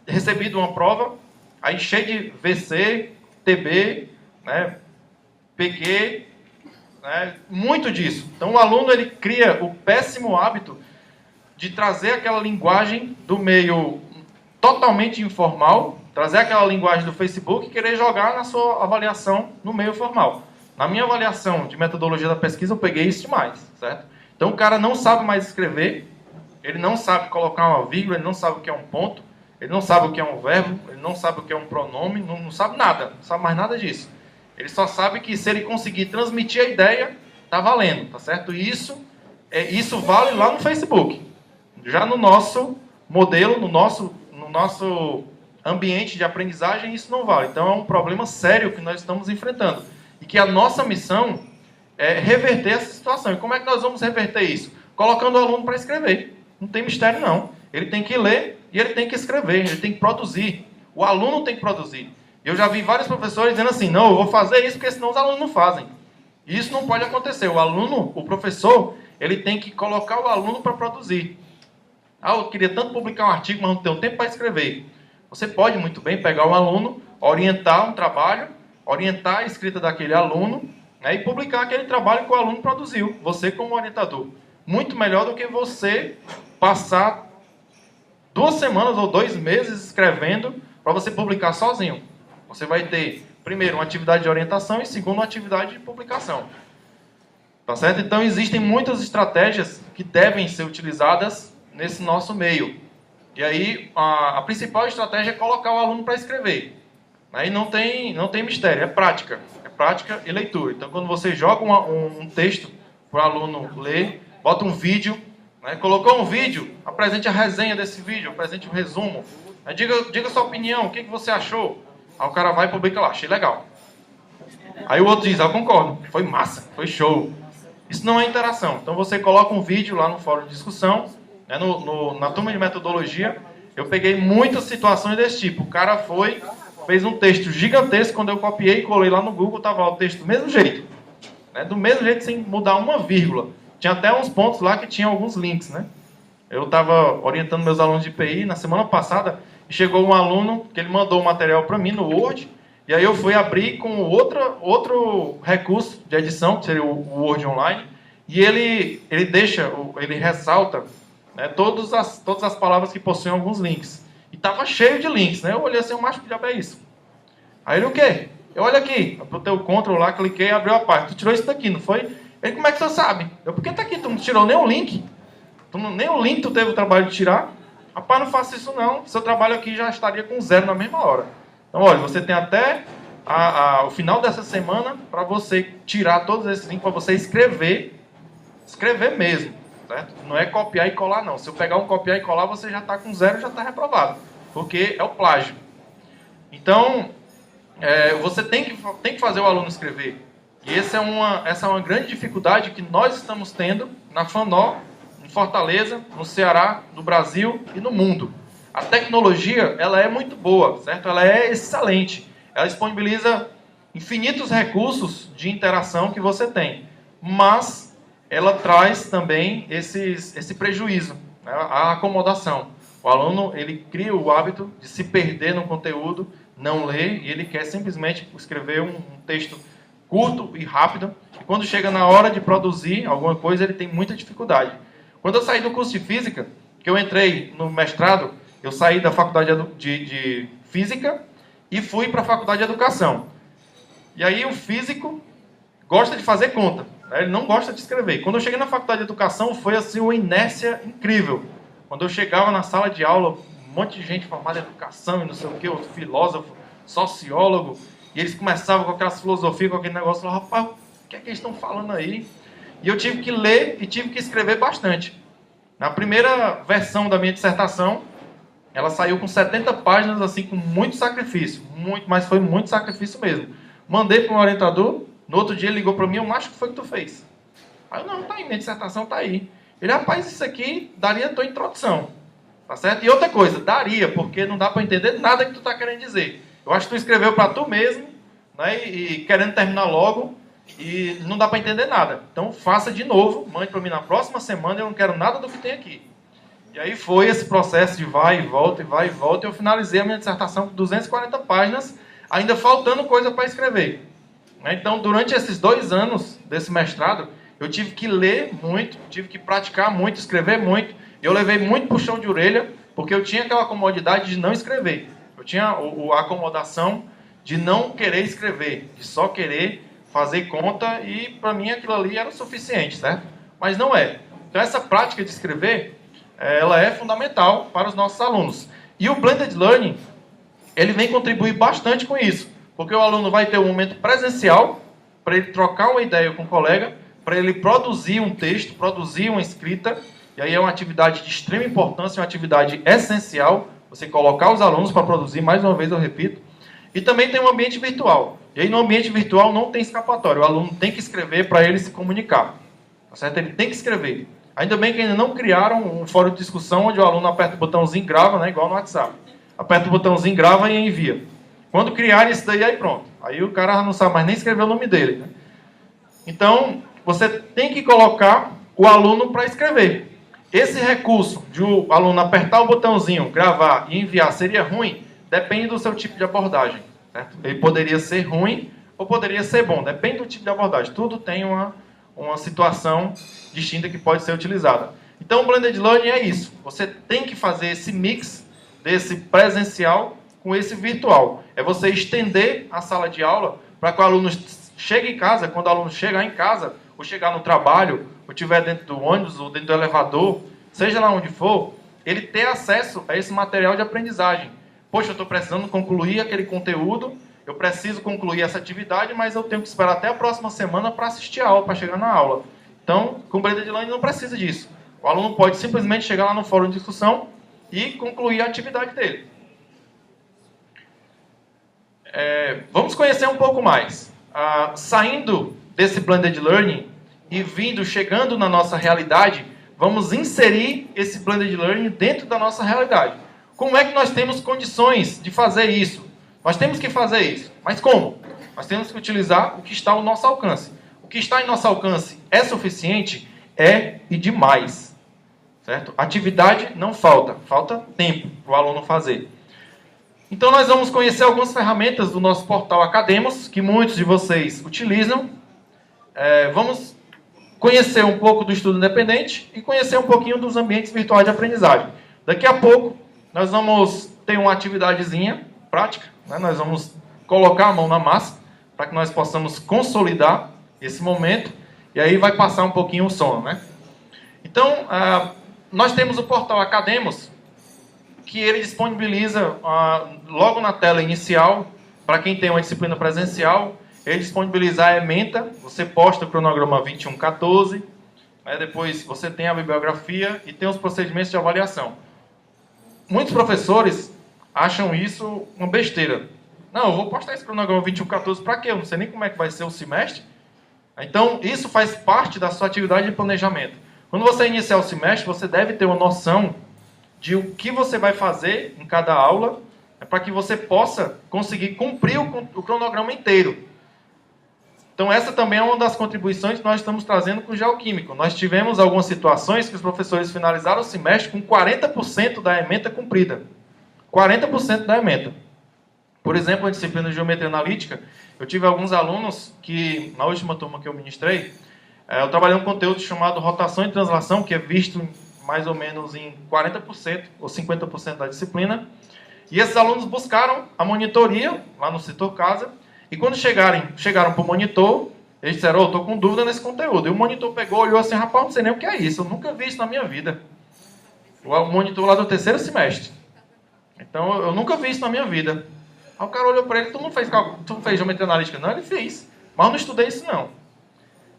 recebido uma prova aí cheia de VC, TB, né, PQ, né, muito disso. Então o aluno ele cria o péssimo hábito de trazer aquela linguagem do meio totalmente informal, trazer aquela linguagem do Facebook e querer jogar na sua avaliação no meio formal. Na minha avaliação de metodologia da pesquisa, eu peguei isso demais, certo? Então o cara não sabe mais escrever, ele não sabe colocar uma vírgula, ele não sabe o que é um ponto, ele não sabe o que é um verbo, ele não sabe o que é um pronome, não sabe nada, não sabe mais nada disso. Ele só sabe que se ele conseguir transmitir a ideia, tá valendo, tá certo? E isso vale lá no Facebook. Já no nosso modelo, no nosso ambiente de aprendizagem, isso não vale. Então é um problema sério que nós estamos enfrentando. E que a nossa missão é reverter essa situação. E como é que nós vamos reverter isso? Colocando o aluno para escrever. Não tem mistério, não. Ele tem que ler e ele tem que escrever, ele tem que produzir. O aluno tem que produzir. Eu já vi vários professores dizendo assim, não, eu vou fazer isso porque senão os alunos não fazem. E isso não pode acontecer. O professor, ele tem que colocar o aluno para produzir. Eu queria tanto publicar um artigo, mas não tenho tempo para escrever. Você pode muito bem pegar um aluno, orientar um trabalho, orientar a escrita daquele aluno, né, e publicar aquele trabalho que o aluno produziu, você como orientador. Muito melhor do que você passar 2 semanas ou 2 meses escrevendo para você publicar sozinho. Você vai ter, primeiro, uma atividade de orientação e, segundo, uma atividade de publicação. Tá certo? Então, existem muitas estratégias que devem ser utilizadas nesse nosso meio. E aí, a principal estratégia é colocar o aluno para escrever. Aí não tem mistério, é prática e leitura. Então, quando você joga um texto para o aluno ler, bota um vídeo, né? Colocou um vídeo, apresente a resenha desse vídeo, apresente um resumo. Diga sua opinião, o que você achou? Aí o cara vai e publica lá, achei legal. Aí o outro diz, eu concordo, foi massa, foi show. Isso não é interação. Então você coloca um vídeo lá no fórum de discussão, né? Na turma de metodologia, eu peguei muitas situações desse tipo. O cara fez um texto gigantesco, quando eu copiei e colei lá no Google, estava lá o texto do mesmo jeito. Né? Do mesmo jeito, sem mudar uma vírgula. Tinha até uns pontos lá que tinham alguns links, né? Eu estava orientando meus alunos de IPI na semana passada, e chegou um aluno que ele mandou o material para mim no Word, e aí eu fui abrir com outro recurso de edição, que seria o Word Online, e ele ressalta, né, todas as palavras que possuem alguns links. E estava cheio de links, né? Eu olhei assim, mas que diabo é isso? Aí ele, o quê? Eu olho aqui, apertei o Ctrl lá, cliquei e abriu a página. Tu tirou isso daqui, não foi? Ele, como é que você sabe? Eu, por que tá aqui? Tu não tirou nem o link? Nem o link tu teve o trabalho de tirar? Rapaz, não faça isso não. Seu trabalho aqui já estaria com 0 na mesma hora. Então, olha, você tem até o final dessa semana para você tirar todos esses links, para você escrever mesmo, certo? Não é copiar e colar não. Se eu pegar um copiar e colar, você já está com 0 e já está reprovado, porque é o plágio. Então, você tem que fazer o aluno escrever. E essa é uma grande dificuldade que nós estamos tendo na FANO, em Fortaleza, no Ceará, no Brasil e no mundo. A tecnologia, ela é muito boa, certo? Ela é excelente. Ela disponibiliza infinitos recursos de interação que você tem. Mas ela traz também esse prejuízo, né? A acomodação. O aluno, ele cria o hábito de se perder no conteúdo, não ler, e ele quer simplesmente escrever um texto curto e rápido. E quando chega na hora de produzir alguma coisa, ele tem muita dificuldade. Quando eu saí do curso de Física, que eu entrei no mestrado, eu saí da faculdade de Física e fui para a faculdade de Educação. E aí o físico gosta de fazer conta, né? Ele não gosta de escrever. Quando eu cheguei na faculdade de Educação, foi assim uma inércia incrível. Quando eu chegava na sala de aula, um monte de gente formada em Educação e não sei o que, outro filósofo, sociólogo, e eles começavam com aquelas filosofias, com aquele negócio lá, rapaz, o que é que eles estão falando aí? E eu tive que ler e tive que escrever bastante. Na primeira versão da minha dissertação, ela saiu com 70 páginas, assim, com muito sacrifício. Mas foi muito sacrifício mesmo. Mandei para um orientador, no outro dia ele ligou para mim, eu acho que foi o que tu fez. Aí eu, não, tá aí, minha dissertação tá aí. Ele, rapaz, isso aqui daria a tua introdução. Tá certo? E outra coisa, daria, porque não dá para entender nada que tu tá querendo dizer. Eu acho que tu escreveu para tu mesmo, né, e querendo terminar logo, e não dá para entender nada. Então faça de novo, mande para mim na próxima semana, eu não quero nada do que tem aqui. E aí foi esse processo de vai e volta, e eu finalizei a minha dissertação com 240 páginas, ainda faltando coisa para escrever. Então, durante esses 2 anos desse mestrado, eu tive que ler muito, tive que praticar muito, escrever muito. Eu levei muito puxão de orelha, porque eu tinha aquela comodidade de não escrever. Eu tinha a acomodação de não querer escrever, de só querer fazer conta, e para mim aquilo ali era o suficiente, certo? Mas não é. Então, essa prática de escrever, ela é fundamental para os nossos alunos. E o Blended Learning, ele vem contribuir bastante com isso, porque o aluno vai ter um momento presencial para ele trocar uma ideia com o colega, para ele produzir um texto, produzir uma escrita, e aí é uma atividade de extrema importância, uma atividade essencial, você colocar os alunos para produzir, mais uma vez eu repito. E também tem um ambiente virtual. E aí no ambiente virtual não tem escapatório, o aluno tem que escrever para ele se comunicar. Tá certo? Ele tem que escrever. Ainda bem que ainda não criaram um fórum de discussão onde o aluno aperta o botãozinho e grava, né, igual no WhatsApp. Aperta o botãozinho, grava e envia. Quando criarem isso daí, aí pronto. Aí o cara não sabe mais nem escrever o nome dele, né? Então, você tem que colocar o aluno para escrever. Esse recurso de o aluno apertar o botãozinho, gravar e enviar seria ruim? Depende do seu tipo de abordagem, certo? Ele poderia ser ruim ou poderia ser bom. Depende do tipo de abordagem. Tudo tem uma situação distinta que pode ser utilizada. Então, o Blended Learning é isso. Você tem que fazer esse mix desse presencial com esse virtual. É você estender a sala de aula para que o aluno chegue em casa, quando o aluno chegar em casa, ou chegar no trabalho, ou estiver dentro do ônibus, ou dentro do elevador, seja lá onde for, ele ter acesso a esse material de aprendizagem. Poxa, eu estou precisando concluir aquele conteúdo, eu preciso concluir essa atividade, mas eu tenho que esperar até a próxima semana para assistir a aula, para chegar na aula. Então, com o Blended Learning não precisa disso. O aluno pode simplesmente chegar lá no fórum de discussão e concluir a atividade dele. Vamos conhecer um pouco mais. Saindo desse Blended Learning e chegando na nossa realidade, vamos inserir esse Blended Learning dentro da nossa realidade. Como é que nós temos condições de fazer isso? Nós temos que fazer isso. Mas como? Nós temos que utilizar o que está ao nosso alcance. O que está em nosso alcance é suficiente? É e demais. Certo? Atividade não falta. Falta tempo para o aluno fazer. Então nós vamos conhecer algumas ferramentas do nosso portal Academos, que muitos de vocês utilizam. Vamos conhecer um pouco do estudo independente e conhecer um pouquinho dos ambientes virtuais de aprendizagem. Daqui a pouco nós vamos ter uma atividadezinha prática, né? Nós vamos colocar a mão na massa para que nós possamos consolidar esse momento e aí vai passar um pouquinho o sono, né? Então, nós temos o portal Academos, que ele disponibiliza logo na tela inicial, para quem tem uma disciplina presencial, ele disponibiliza a ementa, você posta o cronograma 2114, né, depois você tem a bibliografia e tem os procedimentos de avaliação. Muitos professores acham isso uma besteira. Não, eu vou postar esse cronograma 2114 para quê? Eu não sei nem como é que vai ser o semestre. Então, isso faz parte da sua atividade de planejamento. Quando você iniciar o semestre, você deve ter uma noção de o que você vai fazer em cada aula, para que você possa conseguir cumprir o cronograma inteiro. Então, essa também é uma das contribuições que nós estamos trazendo com o Geoquímico. Nós tivemos algumas situações que os professores finalizaram o semestre com 40% da ementa cumprida. 40% da ementa. Por exemplo, na disciplina de Geometria Analítica, eu tive alguns alunos que, na última turma que eu ministrei, eu trabalhei um conteúdo chamado Rotação e Translação, que é visto mais ou menos em 40% ou 50% da disciplina. E esses alunos buscaram a monitoria lá no setor casa. E quando chegaram para o monitor, eles disseram, eu estou com dúvida nesse conteúdo. E o monitor pegou, olhou assim, rapaz, não sei nem o que é isso, eu nunca vi isso na minha vida. O monitor lá do terceiro semestre. Então, eu nunca vi isso na minha vida. Aí o cara olhou para ele, tu não fez geometria analítica? Não, ele fez. Mas eu não estudei isso, não.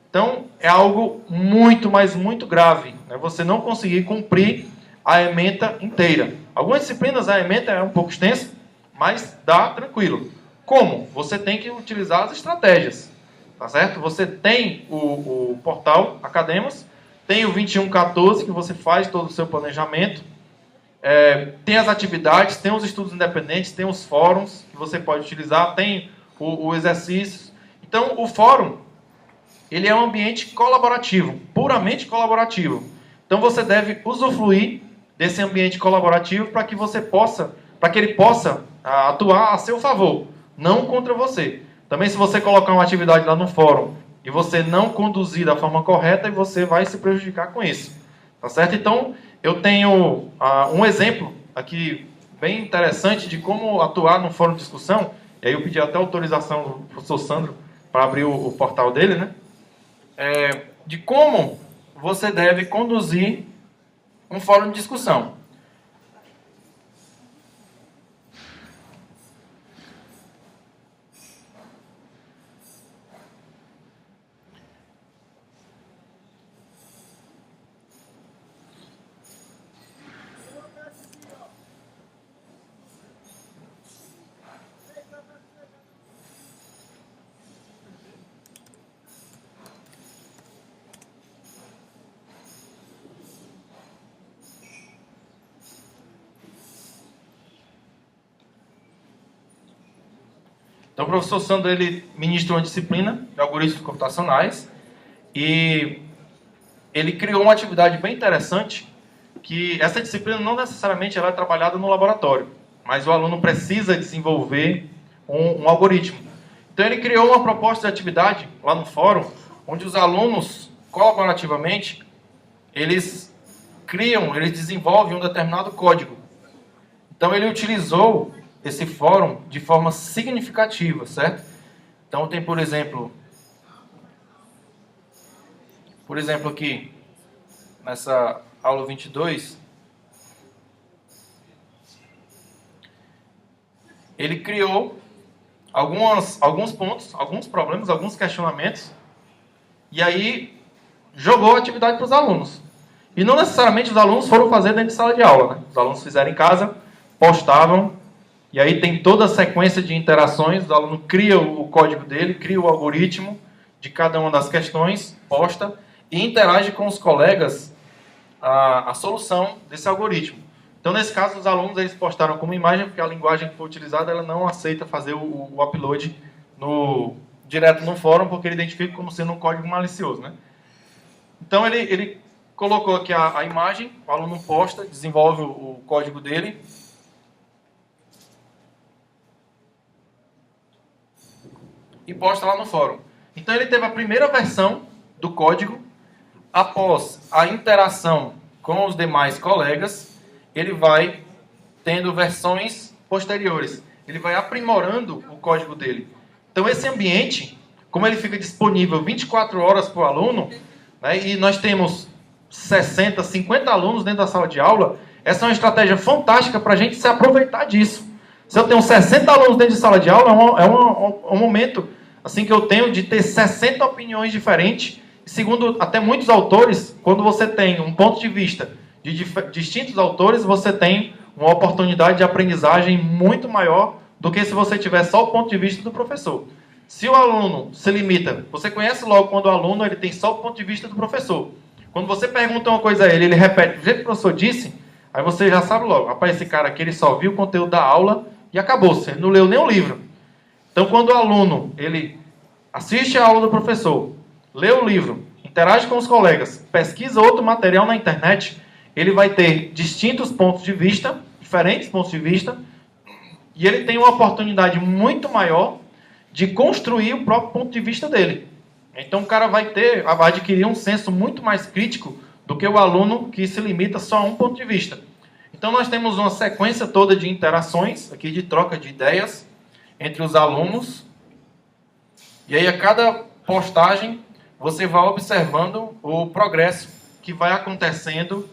Então, é algo muito, mas muito grave, né? Você não conseguir cumprir a ementa inteira. Algumas disciplinas a ementa é um pouco extensa, mas dá tranquilo. Como? Você tem que utilizar as estratégias, tá certo? Você tem o portal Academos, tem o 2114, que você faz todo o seu planejamento, tem as atividades, tem os estudos independentes, tem os fóruns que você pode utilizar, tem o exercício. Então, o fórum, ele é um ambiente colaborativo, puramente colaborativo. Então, você deve usufruir desse ambiente colaborativo para que ele possa atuar a seu favor, não contra você. Também, se você colocar uma atividade lá no fórum e você não conduzir da forma correta, você vai se prejudicar com isso. Tá certo? Então, eu tenho um exemplo aqui bem interessante de como atuar no fórum de discussão. E aí eu pedi até autorização do professor Sandro para abrir o portal dele, né? De como você deve conduzir um fórum de discussão. Então, o professor Sandro, ele ministra uma disciplina de algoritmos computacionais e ele criou uma atividade bem interessante, que essa disciplina não necessariamente ela é trabalhada no laboratório, mas o aluno precisa desenvolver um algoritmo. Então, ele criou uma proposta de atividade lá no fórum, onde os alunos, colaborativamente, eles desenvolvem um determinado código. Então, ele utilizou esse fórum de forma significativa, certo? Então, tem, por exemplo aqui, nessa aula 22, ele criou alguns pontos, alguns problemas, alguns questionamentos, e aí jogou a atividade para os alunos. E não necessariamente os alunos foram fazer dentro de sala de aula, né? Os alunos fizeram em casa, postavam, e aí tem toda a sequência de interações, o aluno cria o código dele, cria o algoritmo de cada uma das questões, posta, e interage com os colegas a solução desse algoritmo. Então, nesse caso, os alunos eles postaram como imagem, porque a linguagem que foi utilizada ela não aceita fazer o upload direto no fórum, porque ele identifica como sendo um código malicioso, né? Então, ele colocou aqui a imagem, o aluno posta, desenvolve o código dele. E posta lá no fórum. Então, ele teve a primeira versão do código. Após a interação com os demais colegas, ele vai tendo versões posteriores. Ele vai aprimorando o código dele. Então, esse ambiente, como ele fica disponível 24 horas para o aluno, né, e nós temos 60, 50 alunos dentro da sala de aula, essa é uma estratégia fantástica para a gente se aproveitar disso. Se eu tenho 60 alunos dentro de sala de aula, é um momento assim que eu tenho de ter 60 opiniões diferentes. Segundo até muitos autores, quando você tem um ponto de vista de distintos autores, você tem uma oportunidade de aprendizagem muito maior do que se você tiver só o ponto de vista do professor. Se o aluno se limita, você conhece logo quando o aluno ele tem só o ponto de vista do professor. Quando você pergunta uma coisa a ele, ele repete do jeito que o professor disse, aí você já sabe logo, rapaz, esse cara aqui ele só viu o conteúdo da aula e acabou-se, ele não leu nem o livro. Então, quando o aluno ele assiste a aula do professor, lê o livro, interage com os colegas, pesquisa outro material na internet, ele vai ter distintos pontos de vista, diferentes pontos de vista, e ele tem uma oportunidade muito maior de construir o próprio ponto de vista dele. Então o cara vai adquirir um senso muito mais crítico do que o aluno que se limita só a um ponto de vista. Então nós temos uma sequência toda de interações, aqui de troca de ideias entre os alunos, e aí a cada postagem você vai observando o progresso que vai acontecendo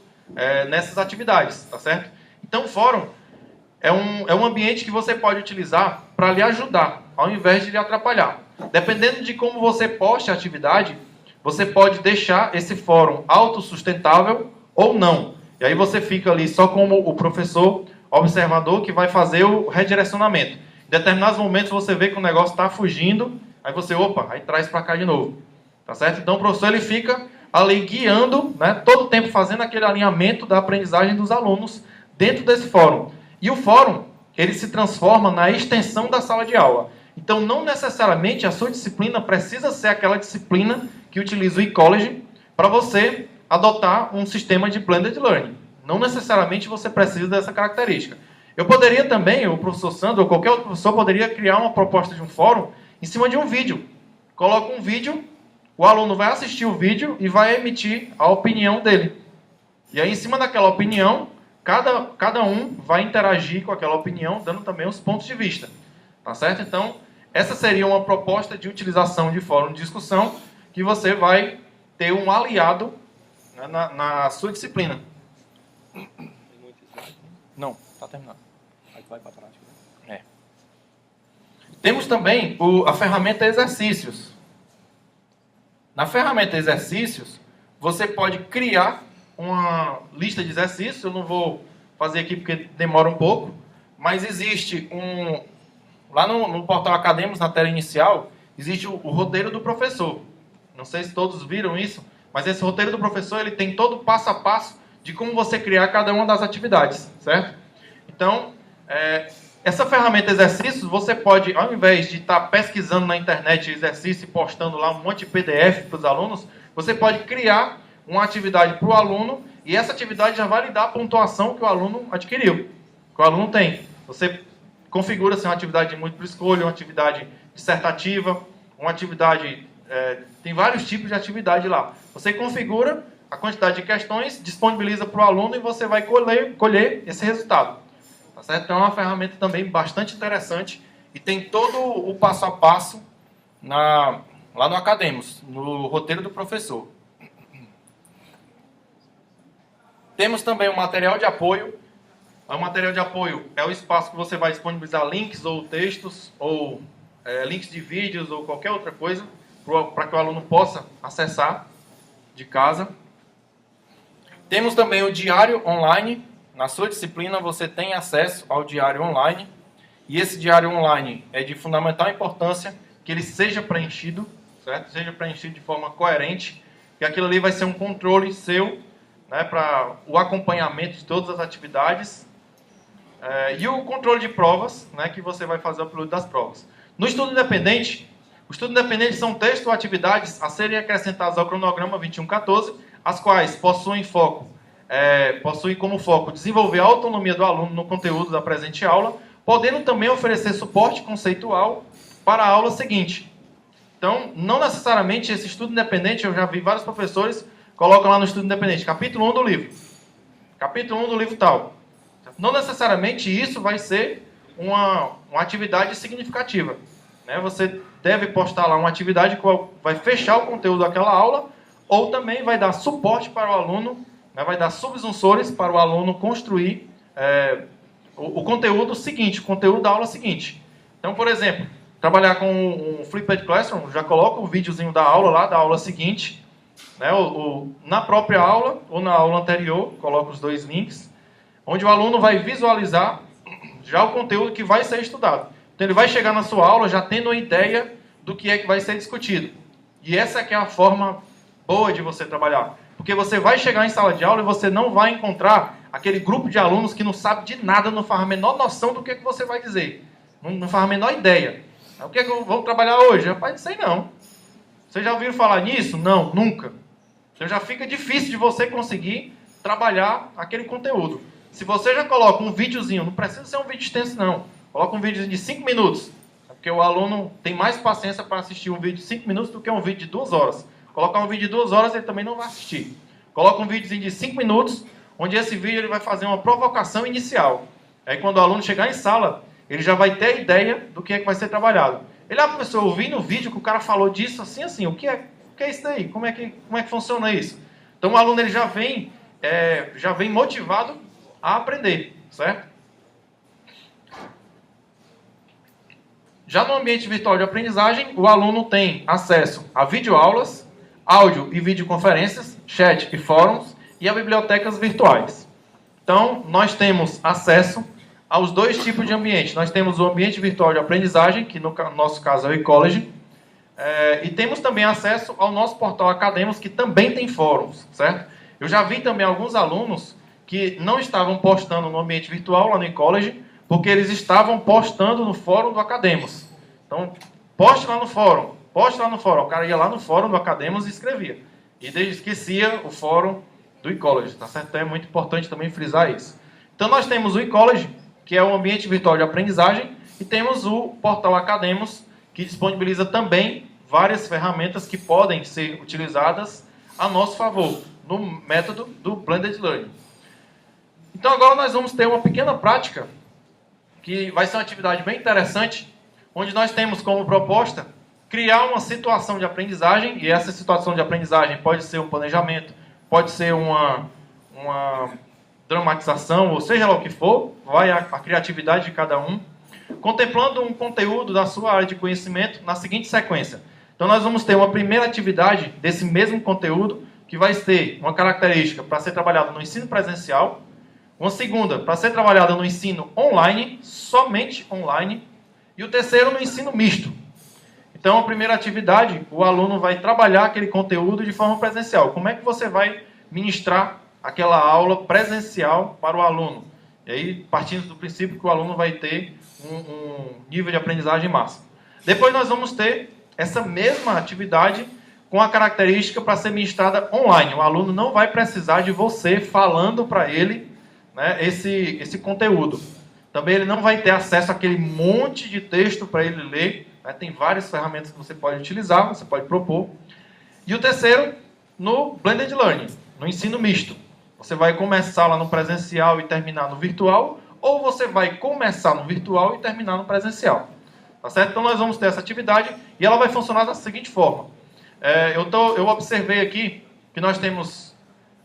nessas atividades, tá certo? Então o fórum é um ambiente que você pode utilizar para lhe ajudar, ao invés de lhe atrapalhar. Dependendo de como você poste a atividade, você pode deixar esse fórum autossustentável ou não. E aí você fica ali só como o professor observador que vai fazer o redirecionamento. Em determinados momentos você vê que o negócio está fugindo, aí você, aí traz para cá de novo. Tá certo? Então o professor ele fica ali guiando, né, todo o tempo fazendo aquele alinhamento da aprendizagem dos alunos dentro desse fórum. E o fórum, ele se transforma na extensão da sala de aula. Então, não necessariamente a sua disciplina precisa ser aquela disciplina que utiliza o e-college para você adotar um sistema de blended learning. Não necessariamente você precisa dessa característica. Eu poderia também, o professor Sandro ou qualquer outro professor, poderia criar uma proposta de um fórum em cima de um vídeo. Coloca um vídeo, o aluno vai assistir o vídeo e vai emitir a opinião dele. E aí, em cima daquela opinião, cada um vai interagir com aquela opinião, dando também os pontos de vista. Tá certo? Então, essa seria uma proposta de utilização de fórum de discussão que você vai ter um aliado, né, na sua disciplina. Não, está terminado. Aí vai para a prática. Temos também a ferramenta exercícios. Na ferramenta exercícios, você pode criar uma lista de exercícios. Eu não vou fazer aqui porque demora um pouco, mas existe lá no portal Academos, na tela inicial, existe o roteiro do professor. Não sei se todos viram isso, mas esse roteiro do professor ele tem todo o passo a passo de como você criar cada uma das atividades, certo? Então, essa ferramenta exercícios, você pode, ao invés de estar pesquisando na internet exercício e postando lá um monte de PDF para os alunos, você pode criar uma atividade para o aluno e essa atividade já vai lhe dar a pontuação que o aluno adquiriu, que o aluno tem. Você configura uma atividade de múltipla escolha, uma atividade dissertativa, uma atividade... tem vários tipos de atividade lá. Você configura a quantidade de questões, disponibiliza para o aluno e você vai colher esse resultado. Tá certo? Então é uma ferramenta também bastante interessante e tem todo o passo a passo lá no Academos, no roteiro do professor. Temos também um material de apoio. O material de apoio é o espaço que você vai disponibilizar links ou textos, ou links de vídeos, ou qualquer outra coisa, para que o aluno possa acessar de casa. Temos também o diário online. Na sua disciplina você tem acesso ao diário online. E esse diário online é de fundamental importância que ele seja preenchido, certo? Seja preenchido de forma coerente, que aquilo ali vai ser um controle seu, né, para o acompanhamento de todas as atividades e o controle de provas, né, que você vai fazer o upload das provas. No estudo independente, o estudo independente são textos ou atividades a serem acrescentadas ao cronograma 2114, as quais possuem como foco desenvolver a autonomia do aluno no conteúdo da presente aula, podendo também oferecer suporte conceitual para a aula seguinte. Então, não necessariamente esse estudo independente, eu já vi vários professores colocam lá no estudo independente, capítulo 1 do livro. Capítulo 1 do livro tal. Não necessariamente isso vai ser uma atividade significativa, né? Você deve postar lá uma atividade que vai fechar o conteúdo daquela aula, ou também vai dar suporte para o aluno, né? Vai dar subsunsores para o aluno construir o conteúdo seguinte, o conteúdo da aula seguinte. Então, por exemplo, trabalhar com um Flipped Classroom, já coloca o videozinho da aula lá, da aula seguinte, né? Na própria aula ou na aula anterior, coloca os dois links, onde o aluno vai visualizar já o conteúdo que vai ser estudado. Então ele vai chegar na sua aula já tendo uma ideia do que é que vai ser discutido. E essa é que é a forma boa de você trabalhar. Porque você vai chegar em sala de aula e você não vai encontrar aquele grupo de alunos que não sabe de nada, não faz a menor noção do que você vai dizer. Não faz a menor ideia. O que é que vamos trabalhar hoje? Rapaz, não sei não. Vocês já ouviram falar nisso? Não, nunca. Então já fica difícil de você conseguir trabalhar aquele conteúdo. Se você já coloca um videozinho, não precisa ser um vídeo extenso não, coloca um videozinho de 5 minutos, porque o aluno tem mais paciência para assistir um vídeo de 5 minutos do que um vídeo de 2 horas. Colocar um vídeo de 2 horas ele também não vai assistir. Coloca um videozinho de 5 minutos, onde esse vídeo ele vai fazer uma provocação inicial. Aí quando o aluno chegar em sala, ele já vai ter a ideia do que é que vai ser trabalhado. Ele, professor, eu vi no vídeo que o cara falou disso assim, assim, o que é isso daí? Como é que funciona isso? Então o aluno ele já vem motivado a aprender, certo? Já no ambiente virtual de aprendizagem, o aluno tem acesso a videoaulas, áudio e videoconferências, chat e fóruns e a bibliotecas virtuais. Então, nós temos acesso aos dois tipos de ambiente. Nós temos o ambiente virtual de aprendizagem, que no nosso caso é o eCollege, e temos também acesso ao nosso portal Academos, que também tem fóruns, certo? Eu já vi também alguns alunos que não estavam postando no ambiente virtual, lá no eCollege, porque eles estavam postando no fórum do Academos. Então, poste lá no fórum. O cara ia lá no fórum do Academos e escrevia. E esquecia o fórum do eCollege, tá certo? Então é muito importante também frisar isso. Então nós temos o eCollege, que é o ambiente virtual de aprendizagem, e temos o portal Academos, que disponibiliza também várias ferramentas que podem ser utilizadas a nosso favor, no método do Blended Learning. Então agora nós vamos ter uma pequena prática, que vai ser uma atividade bem interessante, onde nós temos como proposta criar uma situação de aprendizagem, e essa situação de aprendizagem pode ser um planejamento, pode ser uma dramatização, ou seja lá o que for, vai a criatividade de cada um, contemplando um conteúdo da sua área de conhecimento na seguinte sequência. Então nós vamos ter uma primeira atividade desse mesmo conteúdo, que vai ter uma característica para ser trabalhada no ensino presencial, uma segunda para ser trabalhada no ensino online, somente online, e o terceiro no ensino misto. Então a primeira atividade, o aluno vai trabalhar aquele conteúdo de forma presencial. Como é que você vai ministrar aquela aula presencial para o aluno? E aí, partindo do princípio que o aluno vai ter um nível de aprendizagem máximo. Depois nós vamos ter essa mesma atividade com a característica para ser ministrada online. O aluno não vai precisar de você falando para ele, né, esse conteúdo. Também ele não vai ter acesso àquele monte de texto para ele ler. Né? Tem várias ferramentas que você pode utilizar, você pode propor. E o terceiro, no Blended Learning, no ensino misto. Você vai começar lá no presencial e terminar no virtual, ou você vai começar no virtual e terminar no presencial. Tá certo? Então nós vamos ter essa atividade e ela vai funcionar da seguinte forma. Eu observei aqui que nós temos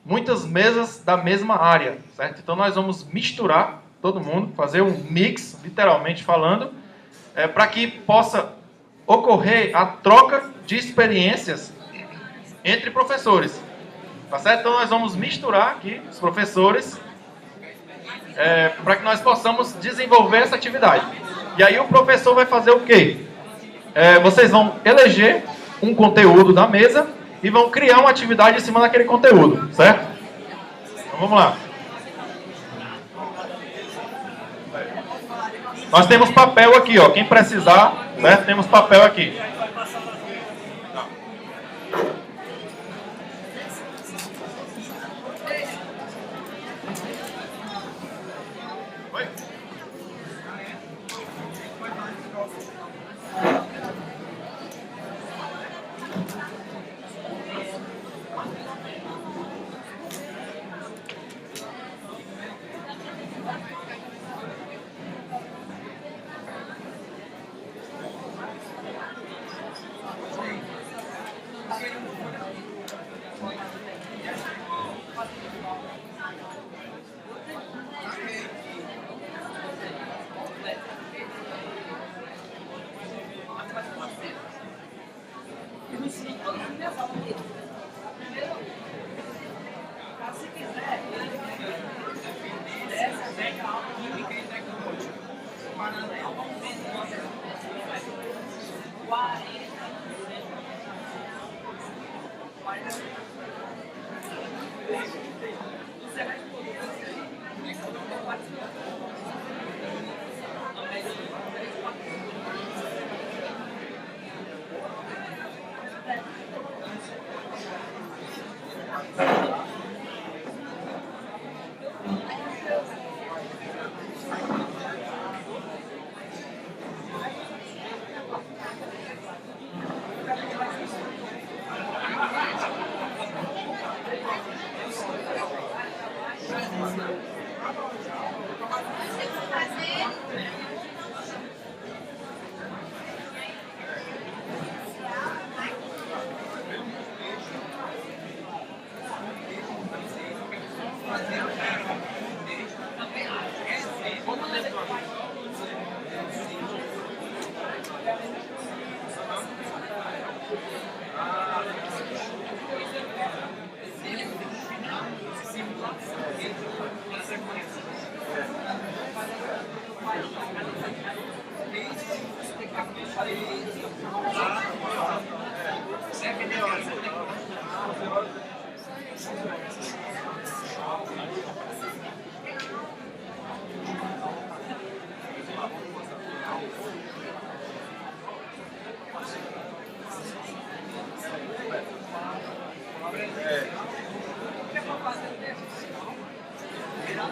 muitas mesas da mesma área, certo? Então nós vamos misturar todo mundo, fazer um mix, literalmente falando, para que possa ocorrer a troca de experiências entre professores. Tá certo? Então nós vamos misturar aqui os professores para que nós possamos desenvolver essa atividade. E aí o professor vai fazer o quê? Vocês vão eleger um conteúdo da mesa e vão criar uma atividade em cima daquele conteúdo, certo? Então vamos lá. Nós temos papel aqui, ó. Quem precisar, certo? Temos papel aqui.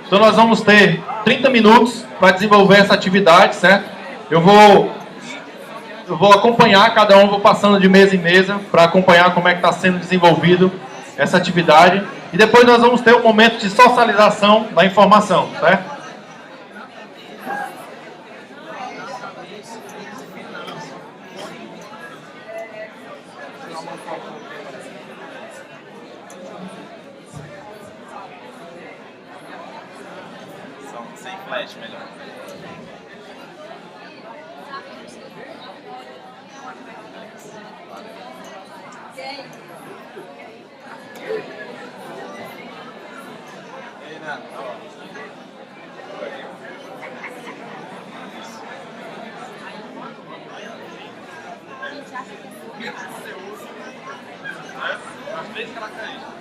Então nós vamos ter 30 minutos para desenvolver essa atividade, certo? Eu vou acompanhar, cada um vou passando de mesa em mesa para acompanhar como é que está sendo desenvolvido essa atividade. E depois nós vamos ter um momento de socialização da informação, certo? Sem flash, melhor. As três características.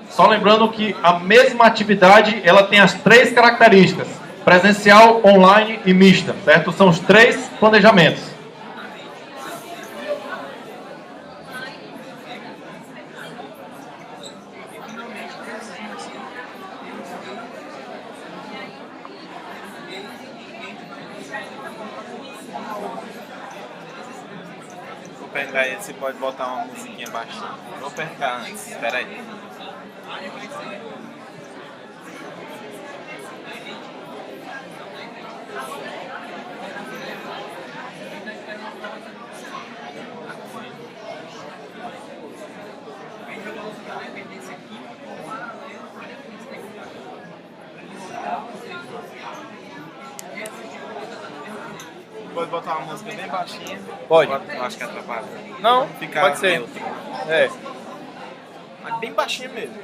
Só lembrando que a mesma atividade ela tem as três características: presencial, online e mista, certo? São os três planejamentos. Vou pegar ele, você pode botar uma musiquinha baixinha. Vou apertar antes, espera aí. Pode botar uma música bem baixinha. Pode. Eu acho que atrapalha. Não, Ficar pode ser. neutro. É. Mas bem baixinha mesmo.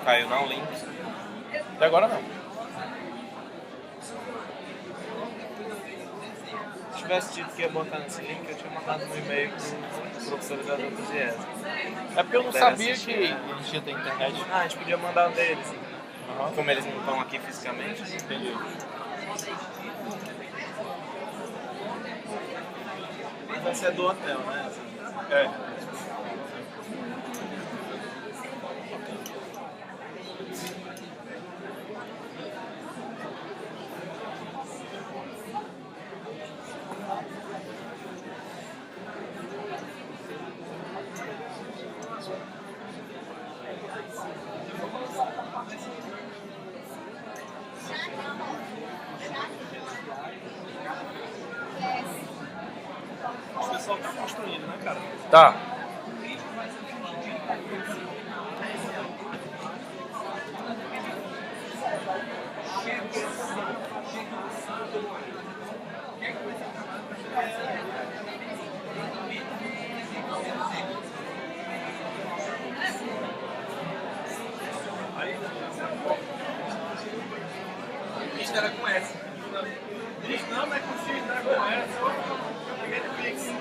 Caiu não, link. Até agora não. Se tivesse dito que ia botar nesse link, eu tinha mandado um e-mail pro professor da entusiasmo. É porque eu não sabia que a gente ia ter internet. Ah, a gente podia mandar um deles. Uhum. Como eles não estão aqui fisicamente. Entendi. Vai ser do hotel, né? É. O pessoal tá construindo, né, cara? Tá. Isso era com essa. Isso não, mas com X era com essa. Eu peguei de Pix.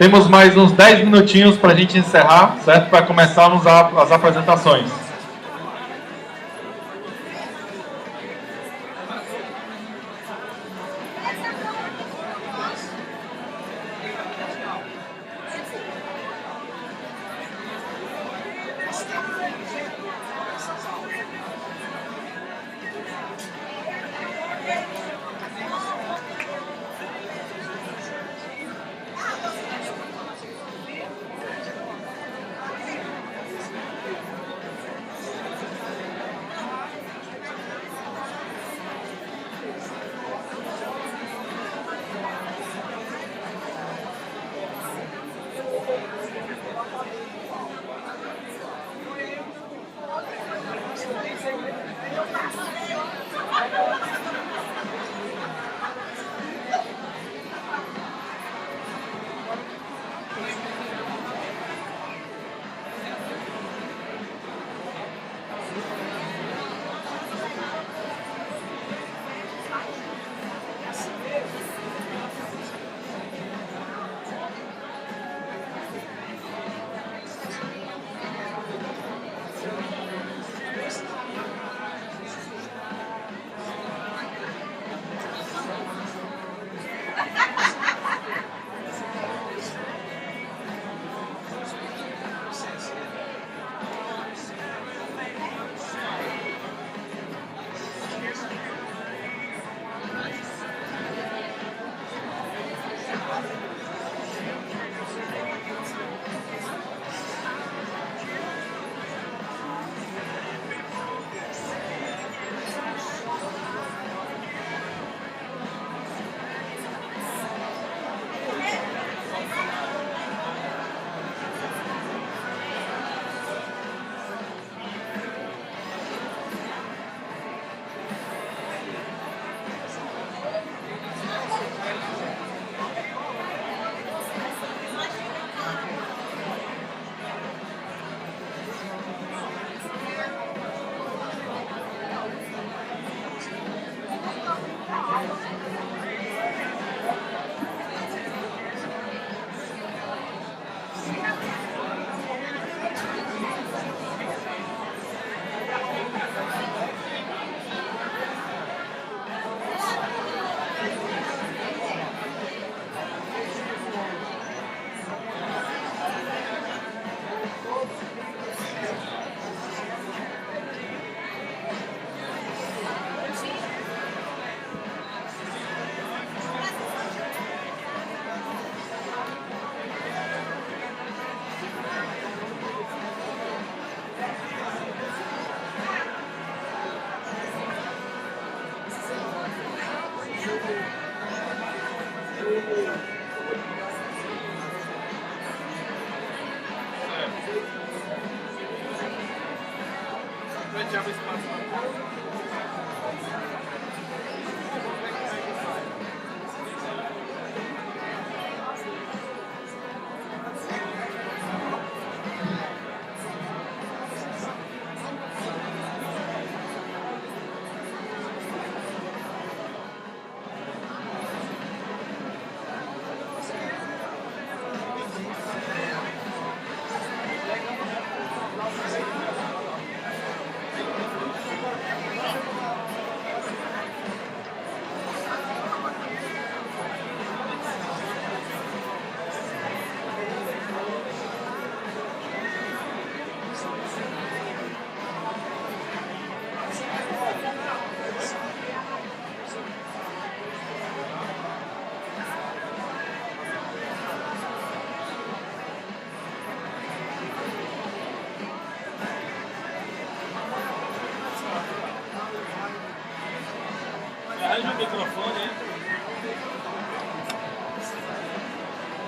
Temos mais uns 10 minutinhos para a gente encerrar, certo? Para começarmos as apresentações.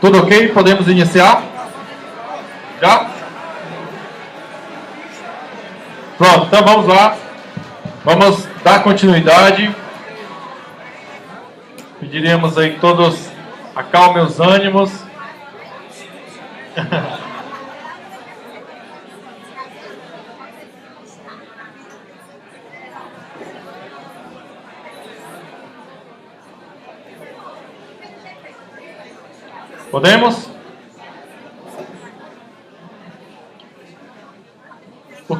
Tudo ok? Podemos iniciar? Já? Pronto, então vamos lá. Vamos dar continuidade. Pediríamos aí que todos acalmem os ânimos. Podemos?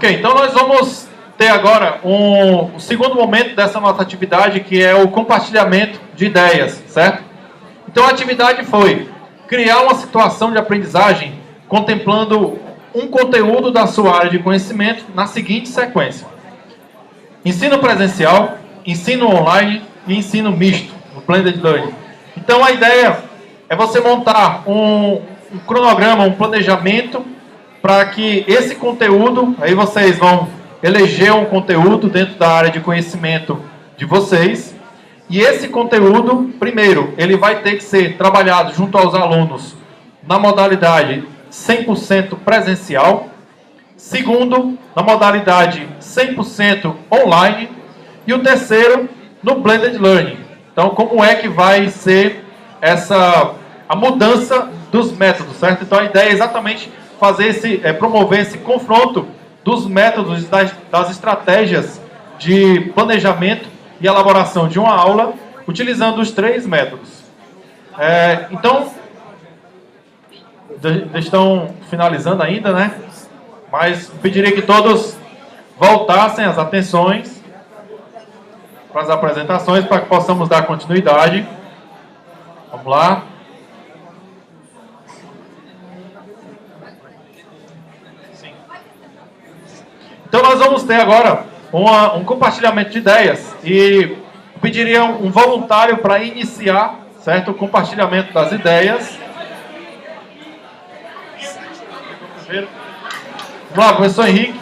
Ok, então nós vamos ter agora o segundo momento dessa nossa atividade, que é o compartilhamento de ideias, certo? Então a atividade foi criar uma situação de aprendizagem contemplando um conteúdo da sua área de conhecimento na seguinte sequência: ensino presencial, ensino online e ensino misto, o Blended Learning. Então a ideia é você montar um cronograma, um planejamento para que esse conteúdo, aí vocês vão eleger um conteúdo dentro da área de conhecimento de vocês, e esse conteúdo, primeiro, ele vai ter que ser trabalhado junto aos alunos na modalidade 100% presencial, segundo, na modalidade 100% online, e o terceiro, no Blended Learning. Então, como é que vai ser a mudança dos métodos, certo? Então, a ideia é exatamente promover esse confronto dos métodos, das estratégias de planejamento e elaboração de uma aula, utilizando os 3 métodos. Então, estão finalizando ainda, né? Mas pediria que todos voltassem as atenções para as apresentações, para que possamos dar continuidade. Vamos lá. Então nós vamos ter agora um compartilhamento de ideias e pediria um voluntário para iniciar, certo, o compartilhamento das ideias. Vamos lá, professor Henrique.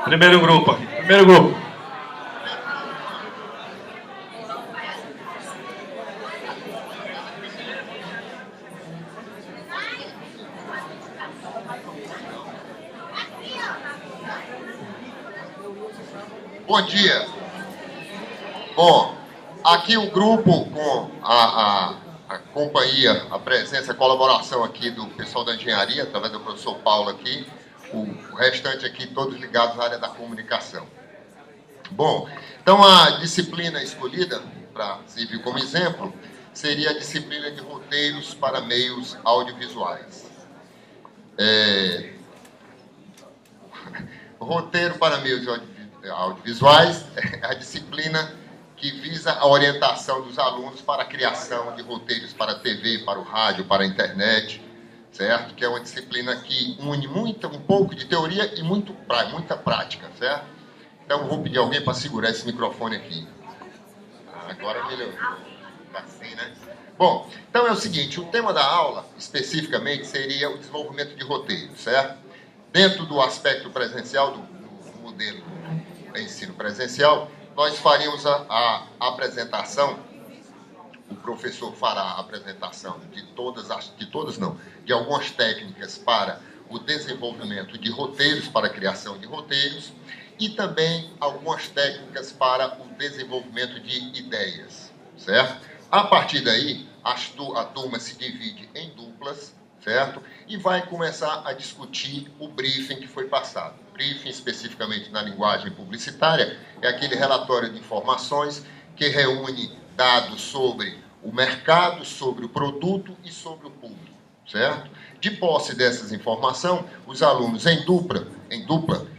Primeiro grupo. Bom dia. Bom, aqui o grupo com a companhia, a presença, a colaboração aqui do pessoal da engenharia, através do professor Paulo aqui, o restante aqui, todos ligados à área da comunicação. Bom, então a disciplina escolhida, para servir como exemplo, seria a disciplina de roteiros para meios audiovisuais. Roteiro para meios audiovisuais é a disciplina que visa a orientação dos alunos para a criação de roteiros para a TV, para o rádio, para a internet, certo? Que é uma disciplina que une um pouco de teoria e muita prática, certo? Então, vou pedir alguém para segurar esse microfone aqui. Agora melhorou. Tá assim, né? Bom, então é o seguinte, o tema da aula, especificamente, seria o desenvolvimento de roteiro, certo? Dentro do aspecto presencial, do modelo de ensino presencial, nós faríamos a apresentação, o professor fará a apresentação de algumas técnicas para o desenvolvimento de roteiros, para a criação de roteiros, e também algumas técnicas para o desenvolvimento de ideias, certo? A partir daí, a turma se divide em duplas, certo? E vai começar a discutir o briefing que foi passado. O briefing, especificamente na linguagem publicitária, é aquele relatório de informações que reúne dados sobre o mercado, sobre o produto e sobre o público, certo? De posse dessas informações, os alunos em dupla,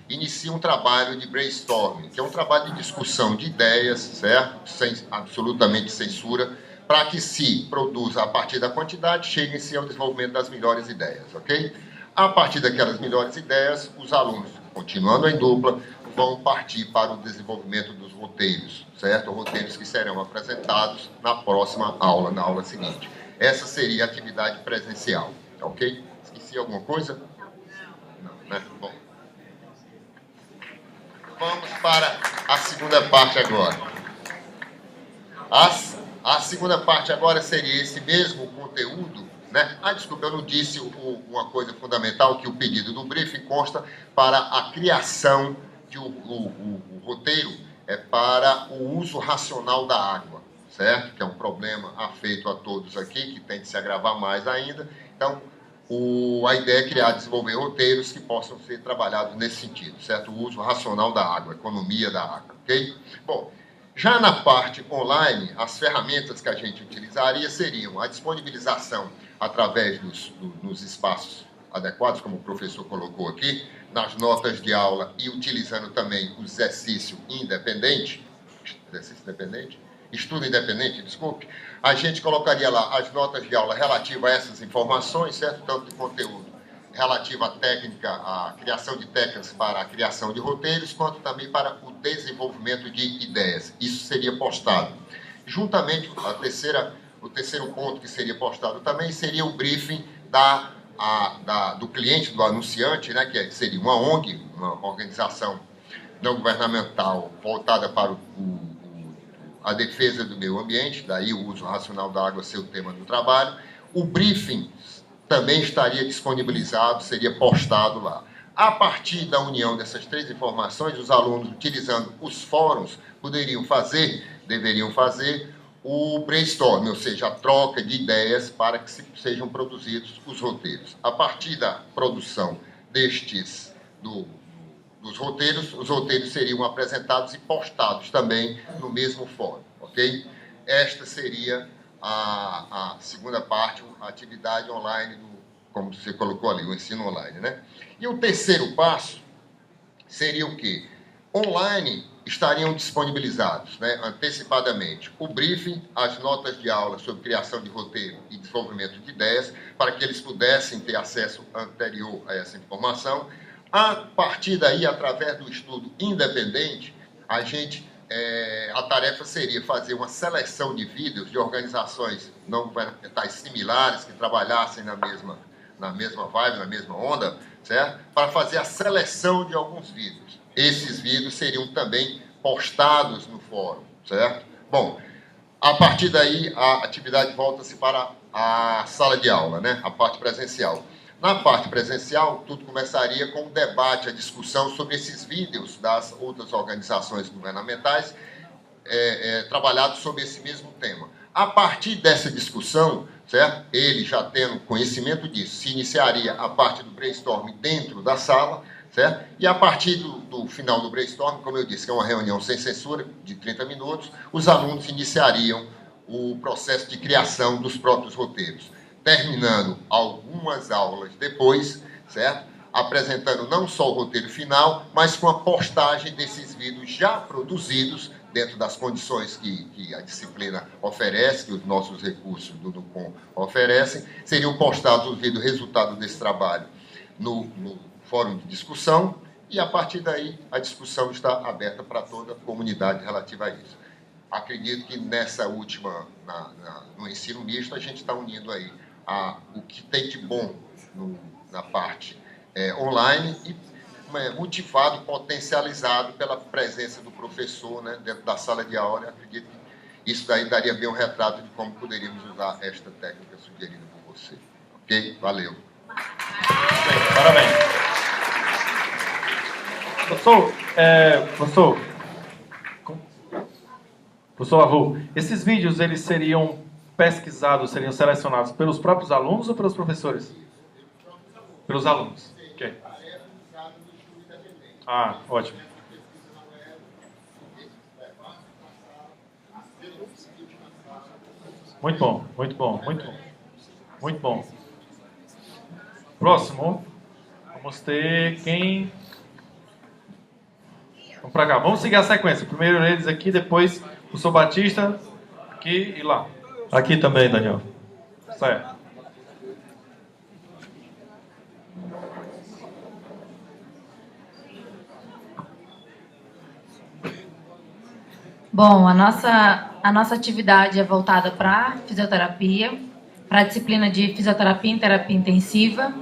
iniciam um trabalho de brainstorming, que é um trabalho de discussão de ideias, certo? Sem absolutamente censura, para que se produza, a partir da quantidade, chegue-se ao desenvolvimento das melhores ideias, ok? A partir daquelas melhores ideias, os alunos, continuando em dupla, vão partir para o desenvolvimento dos roteiros, certo? Roteiros que serão apresentados na próxima aula, na aula seguinte. Essa seria a atividade presencial, ok? Esqueci alguma coisa? Não, né? Bom. Vamos para a segunda parte agora. A segunda parte agora seria esse mesmo conteúdo, né? Desculpa, eu não disse uma coisa fundamental, que o pedido do briefing consta para a criação de o roteiro é para o uso racional da água, certo? Que é um problema afeito a todos aqui, que tem de se agravar mais ainda. Então, a ideia é desenvolver roteiros que possam ser trabalhados nesse sentido, certo? O uso racional da água, economia da água, ok? Bom, já na parte online, as ferramentas que a gente utilizaria seriam a disponibilização através nos espaços adequados, como o professor colocou aqui, nas notas de aula e utilizando também o exercício independente, estudo independente, desculpe, a gente colocaria lá as notas de aula relativas a essas informações, certo? Tanto de conteúdo relativo à técnica, à criação de técnicas para a criação de roteiros, quanto também para o desenvolvimento de ideias. Isso seria postado. Juntamente, o terceiro ponto que seria postado também seria o briefing do cliente, do anunciante, né, que seria uma ONG, uma organização não governamental voltada para a defesa do meio ambiente, daí o uso racional da água ser o tema do trabalho. O briefing também estaria disponibilizado, seria postado lá. A partir da união dessas três informações, os alunos, utilizando os fóruns, deveriam fazer o brainstorm, ou seja, a troca de ideias para que sejam produzidos os roteiros. A partir da produção dos roteiros, os roteiros seriam apresentados e postados também no mesmo fórum, ok? Esta seria a segunda parte, a atividade online, como você colocou ali, o ensino online, né? E o terceiro passo seria o quê? Online estariam disponibilizados, né, antecipadamente, o briefing, as notas de aula sobre criação de roteiro e desenvolvimento de ideias, para que eles pudessem ter acesso anterior a essa informação. A partir daí, através do estudo independente, a tarefa seria fazer uma seleção de vídeos de organizações não governamentais similares, que trabalhassem na mesma vibe, na mesma onda, certo? Para fazer a seleção de alguns vídeos. Esses vídeos seriam também postados no fórum, certo? Bom, a partir daí, a atividade volta-se para a sala de aula, né? A parte presencial. Na parte presencial, tudo começaria com o debate, a discussão sobre esses vídeos das outras organizações governamentais trabalhados sobre esse mesmo tema. A partir dessa discussão, certo? Ele já tendo conhecimento disso, se iniciaria a parte do brainstorm dentro da sala, certo? E a partir do final do brainstorm, como eu disse, que é uma reunião sem censura, de 30 minutos, os alunos iniciariam o processo de criação dos próprios roteiros, terminando algumas aulas depois, certo? Apresentando não só o roteiro final, mas com a postagem desses vídeos já produzidos dentro das condições que a disciplina oferece, que os nossos recursos do NUCOM oferecem, seriam postados os vídeos resultado desse trabalho no fórum de discussão, e a partir daí a discussão está aberta para toda a comunidade relativa a isso. Acredito que nessa última, no ensino misto, a gente está unindo aí o que tem de bom na parte online e motivado, potencializado pela presença do professor, né, dentro da sala de aula. Acredito que isso daí daria bem um retrato de como poderíamos usar esta técnica sugerida por você. Ok? Valeu. Bem, parabéns. Professor Arru, esses vídeos, eles seriam pesquisados, seriam selecionados pelos próprios alunos ou pelos professores? Pelos alunos. Ok. Ah, ótimo. Muito bom, muito bom, muito bom. Muito bom. Próximo, vamos ter quem... Vamos para cá, vamos seguir a sequência. Primeiro eles aqui, depois o professor Batista, aqui e lá. Aqui também, Daniel. Certo. Bom, a nossa atividade é voltada para fisioterapia, para a disciplina de fisioterapia em terapia intensiva.